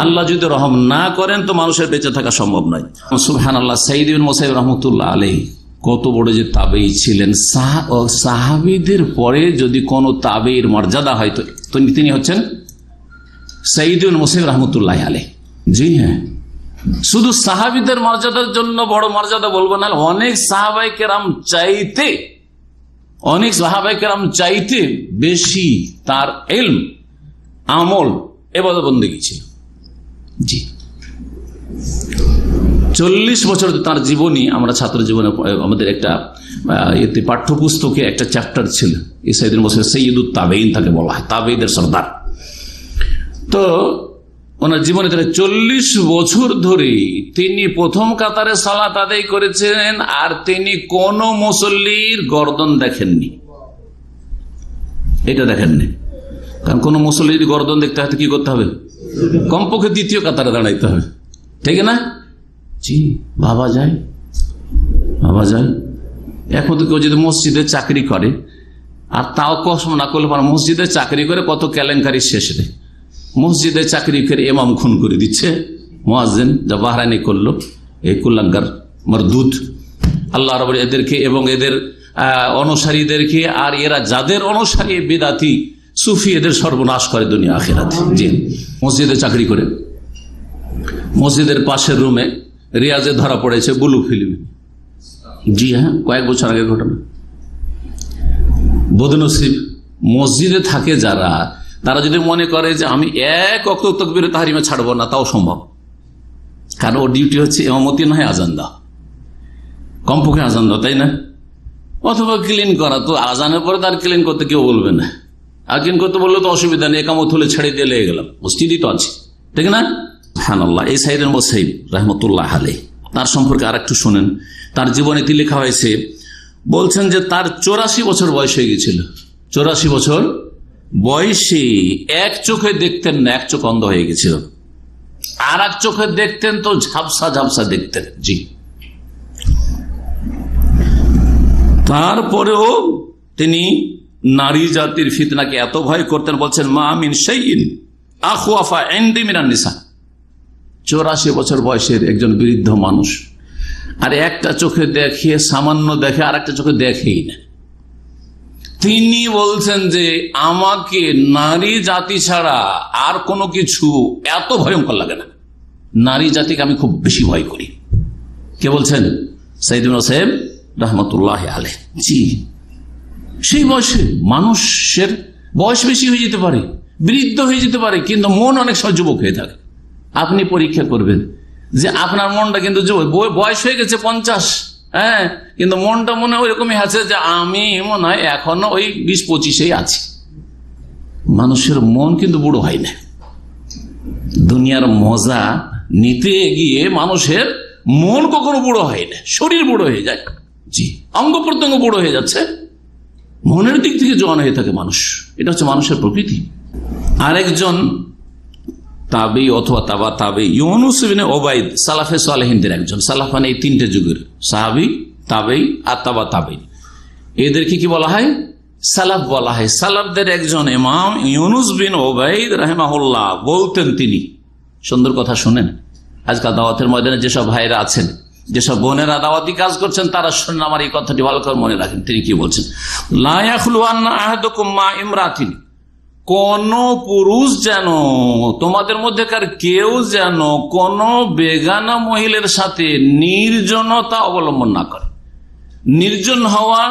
আল্লাহ যদি রহম না করেন তো মানুষের বেঁচে থাকা সম্ভব নয়। সুবহানাল্লাহ। সাঈদ ইবনে মুসাইয়্যিব রাহমাতুল্লাহ আলাইহি কত বড় যে তাবেঈ ছিলেন। সাহাবীদের পরে যদি কোনো তাবেঈর মর্যাদা হয় তো তিনি হচ্ছেন সাঈদ ইবনে মুসাইয়্যিব রাহমাতুল্লাহ আলাইহি। জি হ্যাঁ, শুধু সাহাবীদের মর্যাদার জন্য বড় মর্যাদা বলবো না, অনেক সাহাবায়ে কেরাম চাইতে বেশি তার ইলম, আমল, ইবাদত বন্দেগী ছিল। জি, 40 বছর তার জীবনী, আমরা ছাত্র জীবনে আমাদের একটা এতে পাঠ্যপুস্তকে একটা চ্যাপ্টার ছিল, সাঈদ ইবনে মুসাইয়্যিব সাইয়্যিদুত তাবেঈন তাকে বলা হয়, তাবেঈদের সরদার। তো ওনার জীবনে 40 বছর ধরে তিনি প্রথম কাতারে সালাত আদায় করেছেন, আর তিনি কোন মুসল্লির গর্দন দেখেননি। এটা দেখেননি, কারণ কোন মুসল্লির গর্দন দেখতে হয় কি করতে হবে, কমপক্ষে দ্বিতীয় কাতারে দাঁড়াইতে হবে, ঠিক না? জি, ভাবা যায়। এখন তো কেউ যদি মসজিদে চাকরি করে, আর তাও কসম না করলে মসজিদে চাকরি করে কত কেলেঙ্কারি শেষ রে। মসজিদে চাকরি করে ইমাম খুন করে দিচ্ছে, মুয়াজ্জিন যা বাহরাইনে করলো, এই কুলাঙ্গার মরদুদ। আল্লাহ রাব্বুল এদেরকে এবং এদের অনুসারীদেরকে, আর এরা যাদের অনুসারী বিদাতি সুফি, এদের সর্বনাশ করে দুনিয়া আখিরাতে। জি, মসজিদে চাকরি করে মসজিদের পাশের রুমে রিয়াজে ধরা পড়েছে ব্লু ফিল্ম, জি হ্যাঁ, কয়েক বছর আগের ঘটনা। বদনসিব মসজিদে থাকে যারা, তারা যদি মনে করে যে আমি এক ওয়াক্ত তাকবীরে তাহরিমা ছাড়বো না, তাও সম্ভব। কারণ ওর ডিউটি হচ্ছে ইমামতি নয় আজান দাও, কমপক্ষে আজান দাও, তাই না? অথবা ক্লিন করা, তো আজানের পরে তার ক্লিন করতে কেউ বলবে না। আর ক্লিন করতে বললে তো অসুবিধা নেই, একামত হলে ছেড়ে দিয়ে লেগে গেলাম, মসজিদই তো আছে, ঠিক না? সুবহানাল্লাহ। এই সাইদের মুসাইব রাহমাতুল্লাহ আলাইহি, তার সম্পর্কে আর একটু শুনেন। তার জীবনীতে লেখা হয়েছে, বলছেন যে তার 84 বছর বয়স হয়ে গেছিল। 84 বছর বয়সে এক চোখে দেখতেন না, এক চোখ অন্ধ হয়ে গেছিল, আর এক চোখে দেখতেন তো ঝাপসা ঝাপসা দেখতেন। জি, তারপরেও তিনি নারী জাতির ফিতনাকে এত ভয় করতেন, বলছেন মা মিন শাইইন আখওয়াফা ইনদি মিনান নিসা। 84 বছর বয়সের একজন বৃদ্ধ মানুষ, আর একটা চোখে দেখে, সামান্য দেখে, আর একটা চোখে দেখেই না। তিনি বলছেন যে আমাকে নারী জাতি ছাড়া আর কোনো কিছু এত ভয়ঙ্কর লাগে না, নারী জাতিকে আমি খুব বেশি ভয় করি। কে বলছেন? সাইয়েদ মুসাইব রাহমাতুল্লাহ আলাইহি। জি, সেই বয়সে মানুষের বয়স বেশি হয়ে যেতে পারে, বৃদ্ধ হয়ে যেতে পারে, কিন্তু মন অনেক সময় যুবক হয়ে থাকে। আপনি পরীক্ষা করবেন যে আপনার মনটা কিন্তু বয়স হয়ে গেছে 50, হ্যাঁ, কিন্তু মনটা মনে হয় ওইরকমই আছে যে আমি মনে হয় এখনো ওই 20-25 আছি। মানুষের মন কিন্তু বুড়ো হয় না। দুনিয়ার মজা নিতে গিয়ে মানুষের মন কখনো বুড়ো হয় না, শরীর বুড়ো হয়ে যায়। জি, অঙ্গ প্রত্যঙ্গ বুড়ো হয়ে যাচ্ছে, মনের দিক থেকে জওয়ান হয়ে থাকে মানুষ। এটা হচ্ছে মানুষের প্রকৃতি। আরেকজন তাবি অথবা তাবা তাবি, ইউনুস ইবনে ওবাইদ, সালাফে সালেহিনদের একজন। সালাফ মানে এই 3টে যুগের, সাহাবি, তাবেই আর তাবা তাবেই। এদেরকে কি বলা হয়? সালাফ বলা হয়। সালাফদের একজন ইমাম ইউনুস বিন ওবাইদ রাহিমাহুল্লাহ বলতেন, তিনি সুন্দর কথা শুনেন। আজকাল দাওয়াতের ময়দানে যেসব ভাইরা আছেন, যেসব বোনেরা দাওয়াতি কাজ করছেন, তারা শুনেন আমার এই কথাটি ভালো করে মনে রাখেন। তিনি কি বলছেন? লা ইয়াখলুয়ান্না আহাদুকুম মা ইমরাতিন, কোন পুরুষ যেন, তোমাদের মধ্যেকার কেউ যেন কোন বেগানা মহিলার সাথে নির্জনতা অবলম্বন না করে। নির্জন হওয়া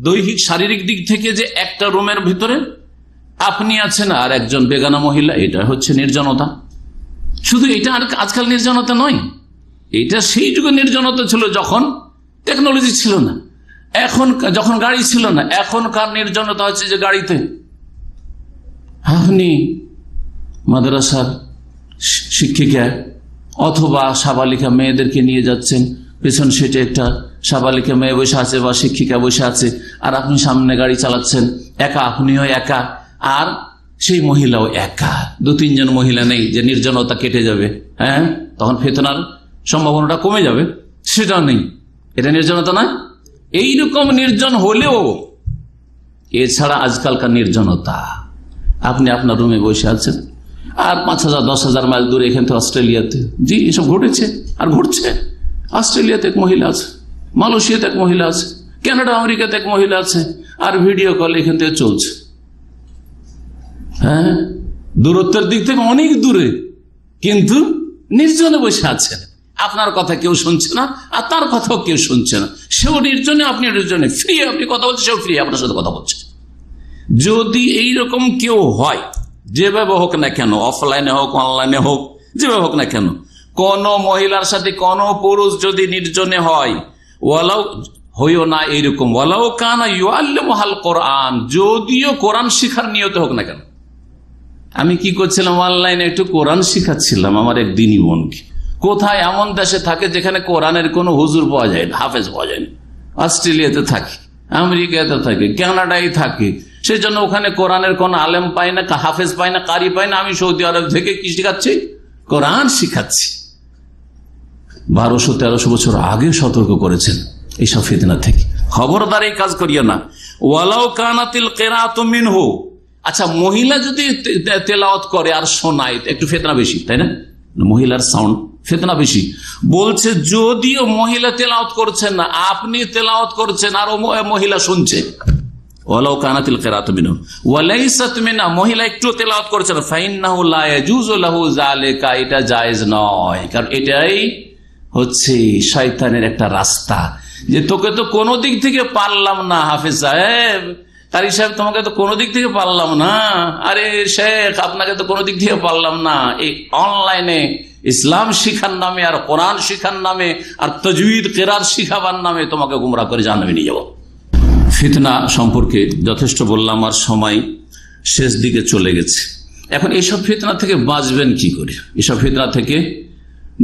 দৈহিক শারীরিক দিক থেকে, যে একটা রুমের ভিতরে আপনি আছেন আর একজন বেগানা মহিলা, এটা হচ্ছে নির্জনতা। শুধু এটা আর আজকাল নির্জনতা নয়, এটা সেই যুগে নির্জনতা ছিল যখন টেকনোলজি ছিল না, এখন যখন গাড়ি ছিল না। এখনকার নির্জনতা হচ্ছে যে গাড়িতে আপনি মাদ্রাসার শিক্ষিকা অথবা সাবালিকা মেয়েদেরকে নিয়ে যাচ্ছেন, পেছন সিটে একটা সাবালিকা মেয়ে বসে আছে বা শিক্ষিকা বসে আছে, আর আপনি সামনে গাড়ি চালাচ্ছেন একা, আপনিও একা আর সেই মহিলাও একা। 2-3 জন মহিলা নেই যে নির্জনতা কেটে যাবে, হ্যাঁ, তখন ফিতনার সম্ভাবনাটা কমে যাবে, সেটা নেই। এটা নির্জনতা না? এইরকম নির্জন হলেও, এছাড়া আজকালকার নির্জনতা, আপনি আপনার রুমে বসে আছেন আর 5,000-10,000 মাইল দূরে এখান থেকে অস্ট্রেলিয়াতে, জি এসব ঘটেছে আর ঘটছে। অস্ট্রেলিয়াতে এক মহিলা আছে, মালয়েশিয়াতে এক মহিলা আছে, কানাডা আমেরিকাতে এক মহিলা আছে, আর ভিডিও কল এখান থেকে চলছে। হ্যাঁ, দূরত্বের দিক থেকে অনেক দূরে, কিন্তু নির্জনে বসে আছেন। আপনার কথা কেউ শুনছে না, আর তার কথাও কেউ শুনছে না। সেও নির্জনে, আপনি নির্জনে, ফ্রি, আপনি কথা বলছেন, সেও ফ্রি আপনার সাথে কথা বলছে। যদি এইরকম কেউ হয়, যেভাবে হোক না কেন, অফলাইনে হোক অনলাইনে হোক, যেভাবে হোক না কেন, কোন মহিলার সাথে কোন পুরুষ যদি নির্জনে হয়, ওয়ালাউ হইও না এইরকম, ওয়ালাউ কানা ইউআল্লিমুহাল কোরআন, যদিও কোরআন শিখার নিয়ত হোক না কেন। আমি কি করছিলাম, অনলাইনে একটু কোরআন শিখাচ্ছিলাম আমার এক দিনী বোনকে। কোথায়? এমন দেশে থাকে যেখানে কোরআনের কোনো হুজুর পাওয়া যায় না, হাফেজ পাওয়া যায় না। অস্ট্রেলিয়াতে থাকে, আমেরিকাতে থাকে, কানাডায় থাকে, সেই জন্য ওখানে কোরআনের কোন আলেম পায় না, হাফেজ পায় না, কারি পায় না। আমি সৌদি আরব থেকে কি শিখাচ্ছি? কোরআন শিখাচ্ছি। 1200-1300 বছর আগে সতর্ক করেছেন এইসব ফিতনা থেকে, খবরদার এই কাজ করিও না। ওয়ালাউ কানাতিল কিরাআতু মিনহু, আচ্ছা মহিলা যদি তেলাওয়াত করে আর শোনায়, একটু ফিতনা বেশি, তাই না? মহিলার সাউন্ড ফিতনা বেশি। বলছে যদিও মহিলা তেলাওয়াত করছেন না, আপনি তেলাওয়াত করছেন আর মহিলা শুনছে, ওয়ালাউ কানাতিল কিরাআতু মিনহু ওয়ালাইসাত মিনা, মহিলা একটু তেলাওয়াত করছেন, ফাইন্নাহু লা ইয়াজুজু লাহু যালিকা, এটা জায়েজ নয়। কারণ এটাই হচ্ছে শয়তানের একটা রাস্তা, যে তোকে তো কোনো দিক থেকে পারলাম না হাফেজ সাহেব, কারি সাহেব তোমাকে তো কোনো দিক থেকে পারলাম না, আরে শেখ আপনাকে তো কোনো দিক থেকে পারলাম না, এই অনলাইনে ইসলাম শিখার নামে আর কোরআন শিখার নামে আর তাজউইদ কিরাত শিখাবার নামে তোমাকে গুমরাহ করে জাহান্নামে নিয়ে যাব। ফিতনা সম্পর্কে যথেষ্ট বললাম, আর সময় শেষ দিকে চলে গেছে। এখন এইসব ফিতনা থেকে বাঁচবেন কি করে? এসব ফিতনা থেকে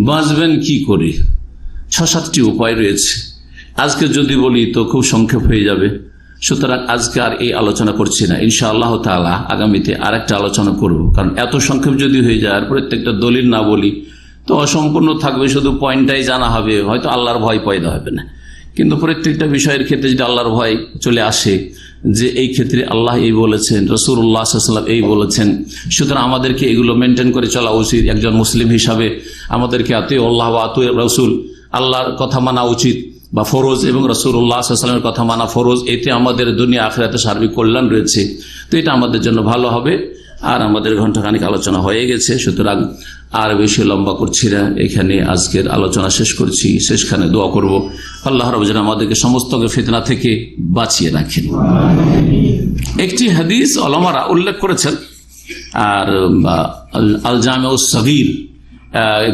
বাঁচবেন কি করে? 6-7টি উপায় রয়েছে। আজকে যদি বলি তো খুব সংক্ষেপ হয়ে যাবে, সুতরাং আজকে আর এই আলোচনা করছি না। ইনশাআল্লাহ তাআলা আগামীতে আরেকটা আলোচনা করব, কারণ এত সংক্ষেপ যদি হয়ে যায় আর প্রত্যেকটা দলিল না বলি তো অসম্পূর্ণ থাকবে, শুধু পয়েন্টটাই জানা হবে, হয়তো আল্লাহর ভয় পয়দা হবে না। কিন্তু প্রত্যেকটা বিষয়ের ক্ষেত্রে যদি আল্লাহর ভয় চলে আসে যে এই ক্ষেত্রে আল্লাহ এই বলেছেন, রাসূলুল্লাহ সাল্লাল্লাহু আলাইহি ওয়াসাল্লাম এই বলেছেন, সুতরাং আমাদেরকে এগুলো মেনটেন করে চলা উচিত। একজন মুসলিম হিসাবে আমাদেরকে আতিউল্লাহ ওয়া আতিউর রাসূল, আল্লাহর কথা মানা উচিত বা ফরজ, এবং রাসূলুল্লাহ সাল্লাল্লাহু আলাইহি ওয়াসাল্লামের কথা মানা ফরজ। এতে আমাদের দুনিয়া আখিরাতে সার্বিক কল্যাণ রয়েছে, তো এটা আমাদের জন্য ভালো হবে। আর আমাদের ঘন্টাখানিক আলোচনা হয়ে গেছে, সুতরাং আর বেশি লম্বা করছি না, এখানে আজকের আলোচনা শেষ করছি। শেষখানে দোয়া করব আল্লাহ রাব্বুল আলামিন আমাদেরকে সমস্ত ফিতনা থেকে বাঁচিয়ে রাখেন। একটি হাদিস উলামারা উল্লেখ করেছেন, আর আল জামিউস সগীর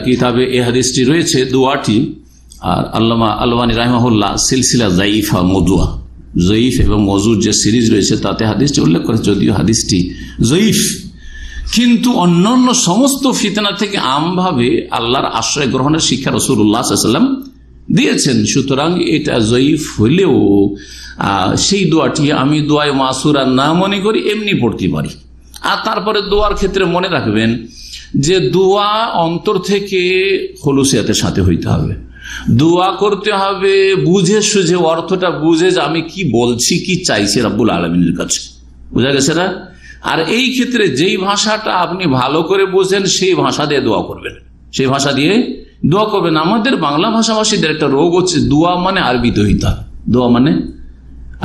কিতাবে এই হাদিসটি রয়েছে, দোয়াটি। আর আল্লামা আলবানী রাহিমাহুল্লাহ সিলসিলা যায়িফা মওদুআ, জয়ীফ এবং মওজুদ যে সিরিজ রয়েছে তাতে হাদিসটি উল্লেখ করে, যদিও হাদিসটি জয়ীফ, কিন্তু অন্যান্য সমস্ত ফিতনা থেকে আমভাবে আল্লাহর আশ্রয় গ্রহণের শিক্ষা রাসূলুল্লাহ সাল্লাল্লাহু আলাইহি ওয়াসাল্লাম দিয়েছেন। সুতরাং এটা জয়ীফ হলেও সেই দোয়াটি আমি দোয়ায় মাসুরা না মনে করি, এমনি পড়তে পারি। আর তারপরে দোয়ার ক্ষেত্রে মনে রাখবেন যে দোয়া অন্তর থেকে খুলুসিয়াতের সাথে হইতে হবে। দোয়া করতে হবে বুঝে সুঝে, অর্থটা বুঝে যে আমি কি বলছি, কি চাইছি রব্বুল আলামিনের কাছে। বুঝা গেছে না? আর এই ক্ষেত্রে যেই ভাষাটা আপনি ভালো করে বোঝেন সেই ভাষা দিয়ে দোয়া করবেন, সেই ভাষা দিয়ে দোয়া করবেন। আমাদের বাংলা ভাষাভাষীদের একটা রোগ হচ্ছে, দোয়া মানে আরবিতে হইতে হবে, দোয়া মানে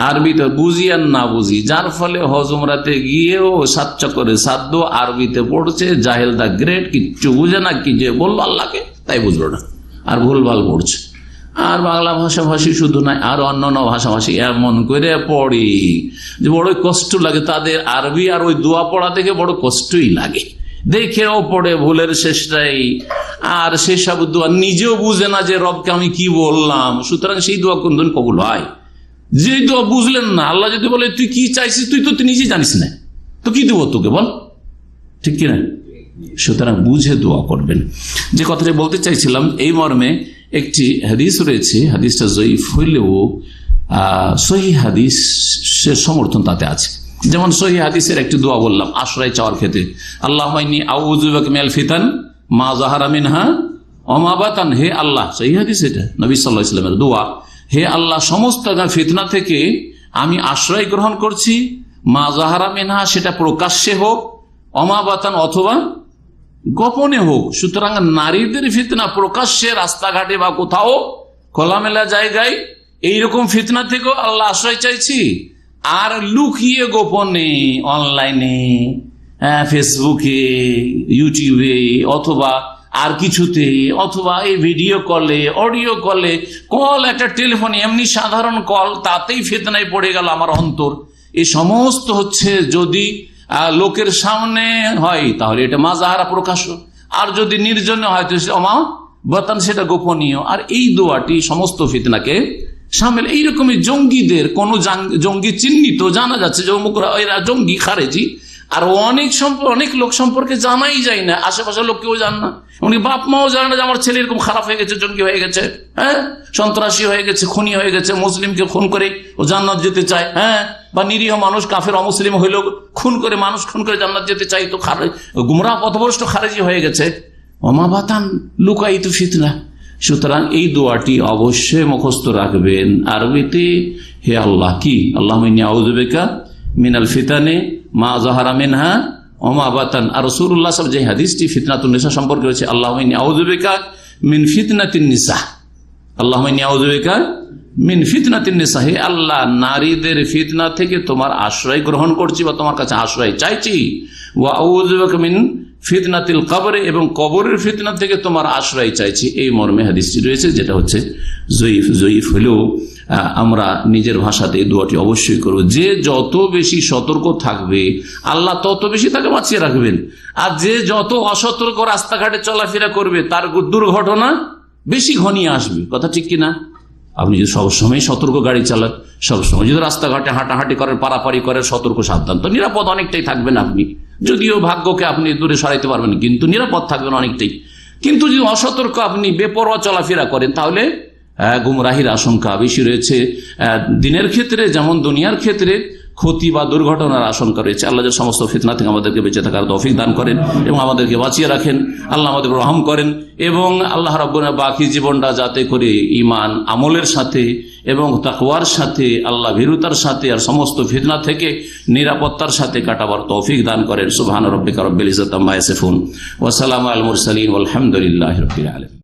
আরবিতে বুঝি আর না বুঝি, যার ফলে হজ উমরাতে গিয়েও 7 চক্করে 7 দোয়া আরবিতে পড়ছে, জাহেল দা গ্রেট, কিচ্ছু বুঝে না, কি যে বলবো আল্লাহকে তাই বুঝলো না, আর ভুলভাল পড়ছে। আর বাংলা ভাষাভাষী শুধু নাই, আর অন্যান্য ভাষাভাষী এমন করে পড়ি যে বড় কষ্ট লাগে তাদের। আরবি আর ওই দোয়া পড়া থেকে বড় কষ্টই লাগে, দেখেও পড়ে ভুলের শেষটাই, আর সেসব দোয়া নিজেও বুঝে না যে রবকে আমি কি বললাম। সুতরাং সেই দোয়া কোনদিন কবুল হয়? যে দোয়া বুঝলেন না, আল্লাহ যদি বলে তুই কি চাইছিস, তুই তো নিজেই জানিস না, তো কি দেবো তোকে, বল, ঠিক কিনা? সুতরাং বুঝে দোয়া করবেন। যে কথাটি বলতে চাইছিলাম এই মর্মে, একটি হাদিস রয়েছে, হাদিসটা জয়ীফ হইলেও সহিহ হাদিসের সমর্থন তাতে আছে। যেমন সহিহ হাদিসের একটি দোয়া বললাম আশ্রয় চাওয়ার ক্ষেত্রে, আল্লাহুম্মা ইন্নী আউযু বিকা মিনাল ফিতান মা যাহারা মিনহা ওয়া মা বাতান। হে আল্লাহ, সহিহ হাদিস, এটা নবী সাল্লাল্লাহু আলাইহি ওয়াসাল্লামের দোয়া, হে আল্লাহ সমস্ত ফিতনা থেকে আমি আশ্রয় গ্রহণ করছি, মা যাহারা মিনহা, সেটা প্রকাশ্যে হোক, ওয়া মা বাতান, অথবা গোপনে হোক। সুতরাং নারীদের ফিতনা প্রকাশ্যে রাস্তাঘাটে বা কোথাও খোলামেলা জায়গায়, এইরকম ফিতনা থেকেও আল্লাহ আশ্রয় চাইছি। আর লুকিয়ে গোপনে অনলাইনে, ফেসবুকে, ইউটিউবে, অথবা আর কিছুতে, অথবা এই ভিডিও কলে, অডিও কলে, কল, একটা টেলিফোন, এমনি সাধারণ কল, তাতেই ফিতনায় পড়ে গেল আমার অন্তর। এই সমস্ত হচ্ছে যদি লোকের সামনে হয় তাহলে এটা মাজাহারা প্রকাশ্য, আর যদি নির্জনে হয় তো অমা বতান, সেটা গোপনীয়। আর এই দোয়াটি সমস্ত ফিতনাকে সামিল। এইরকমই জঙ্গিদের কোন জঙ্গি চিহ্নিত জানা যাচ্ছে যে এরা জঙ্গি, খারেজি, আর অনেক লোক সম্পর্কে জানাই যায় না, আশেপাশের লোক কেউ জান না, এমনকি বাপ মাও জানে না যে আমার ছেলে এরকম খারাপ হয়ে গেছে, জঙ্গি হয়ে গেছে, সন্ত্রাসী হয়ে গেছে, খুনি হয়ে গেছে, মুসলিমকে খুন করে ও জান্নাত যেতে চায়, বা নিরীহ মানুষ কাফের অমুসলিম হইলেও খুন করে, মানুষ খুন করে জান্নাত যেতে চাই, তো গুমরাহ পথভ্রষ্ট খারেজি হয়ে গেছে। অমাবাতান লুকায়িত ফিতনা। সুতরাং এই দোয়াটি অবশ্যই মুখস্থ রাখবেন আরবিতে। হে আল্লাহ, কি আল্লাহুম্মা ইন্নী আউযু বিকা মিনাল ফিতানি মা যাহারা মিনহা ওয়া মা বাতান। আর রাসূলুল্লাহ সাল্লাল্লাহু আলাইহি ওয়াসাল্লাম যে হাদিসটি ফিতনাতুন নিসা সম্পর্কে রয়েছে, আল্লাহুম্মা ইন্নী আউযু বিকা মিন ফিতনাতিন নিসা, আল্লাহুম্মা ইন্নী আউযু বিকা মিন ফিতনাতিন নিসা, হে আল্লাহ নারীদের ফিতনা থেকে তোমার আশ্রয় গ্রহণ করছি বা তোমার কাছে আশ্রয় চাইছি। ওয়া আউযু বিকা মিন ফিতনাতিল কবরে, এবং কবরের ফিতনা থেকে তোমার আশ্রয় চাইছি, এই মর্মে হাদিসটি রয়েছে, যেটা হচ্ছে জয়ীফ হলেও আমরা নিজের ভাষাতে এই দোয়াটি অবশ্যই করব। যে যত বেশি সতর্ক থাকবে আল্লাহ তত বেশি তাকে বাঁচিয়ে রাখবেন, আর যে যত অসতর্ক রাস্তাঘাটে চলাফেরা করবে তার দুর্ঘটনা বেশি ঘনিয়ে আসবে। কথা ঠিক কিনা? আপনি যদি সবসময় সতর্ক গাড়ি চালান, সবসময় যদি রাস্তাঘাটে হাঁটাহাঁটি করেন, পারাপারি করেন, সতর্ক সাবধান, তো নিরাপদ অনেকটাই থাকবেন আপনি। যদিও ভাগ্যকে আপনি দূরে সরাইতে পারবেন, কিন্তু নিরাপদ থাকবেন অনেকটাই। কিন্তু যদি অসতর্ক আপনি বেপরোয়া চলাফেরা করেন, তাহলে গুমরাহির আশঙ্কা বেশি রয়েছে। দিনের ক্ষেত্রে যেমন দুনিয়ার ক্ষেত্রে ক্ষতি বা দুর্ঘটনার আশঙ্কা রয়েছে। আল্লাহ যে সমস্ত ফিতনা থেকে আমাদেরকে বেঁচে থাকার তৌফিক দান করেন এবং আমাদেরকে বাঁচিয়ে রাখেন। আল্লাহ আমাদের রহম করেন এবং আল্লাহ রাব্বুল বাকি জীবনটা যাতে করে ঈমান আমলের সাথে এবং তাকওয়ার সাথে, আল্লাহ ভীরুতার সাথে, আর সমস্ত ফিতনা থেকে নিরাপত্তার সাথে কাটাবার তৌফিক দান করেন। সুবহান রাব্বিকা রাব্বিল ইজ্জাতি আম্মা ইয়াসিফুন ওয়া সালামু আলাল মুরসালিন ওয়ালহামদুলিল্লাহি রাব্বিল আলামিন।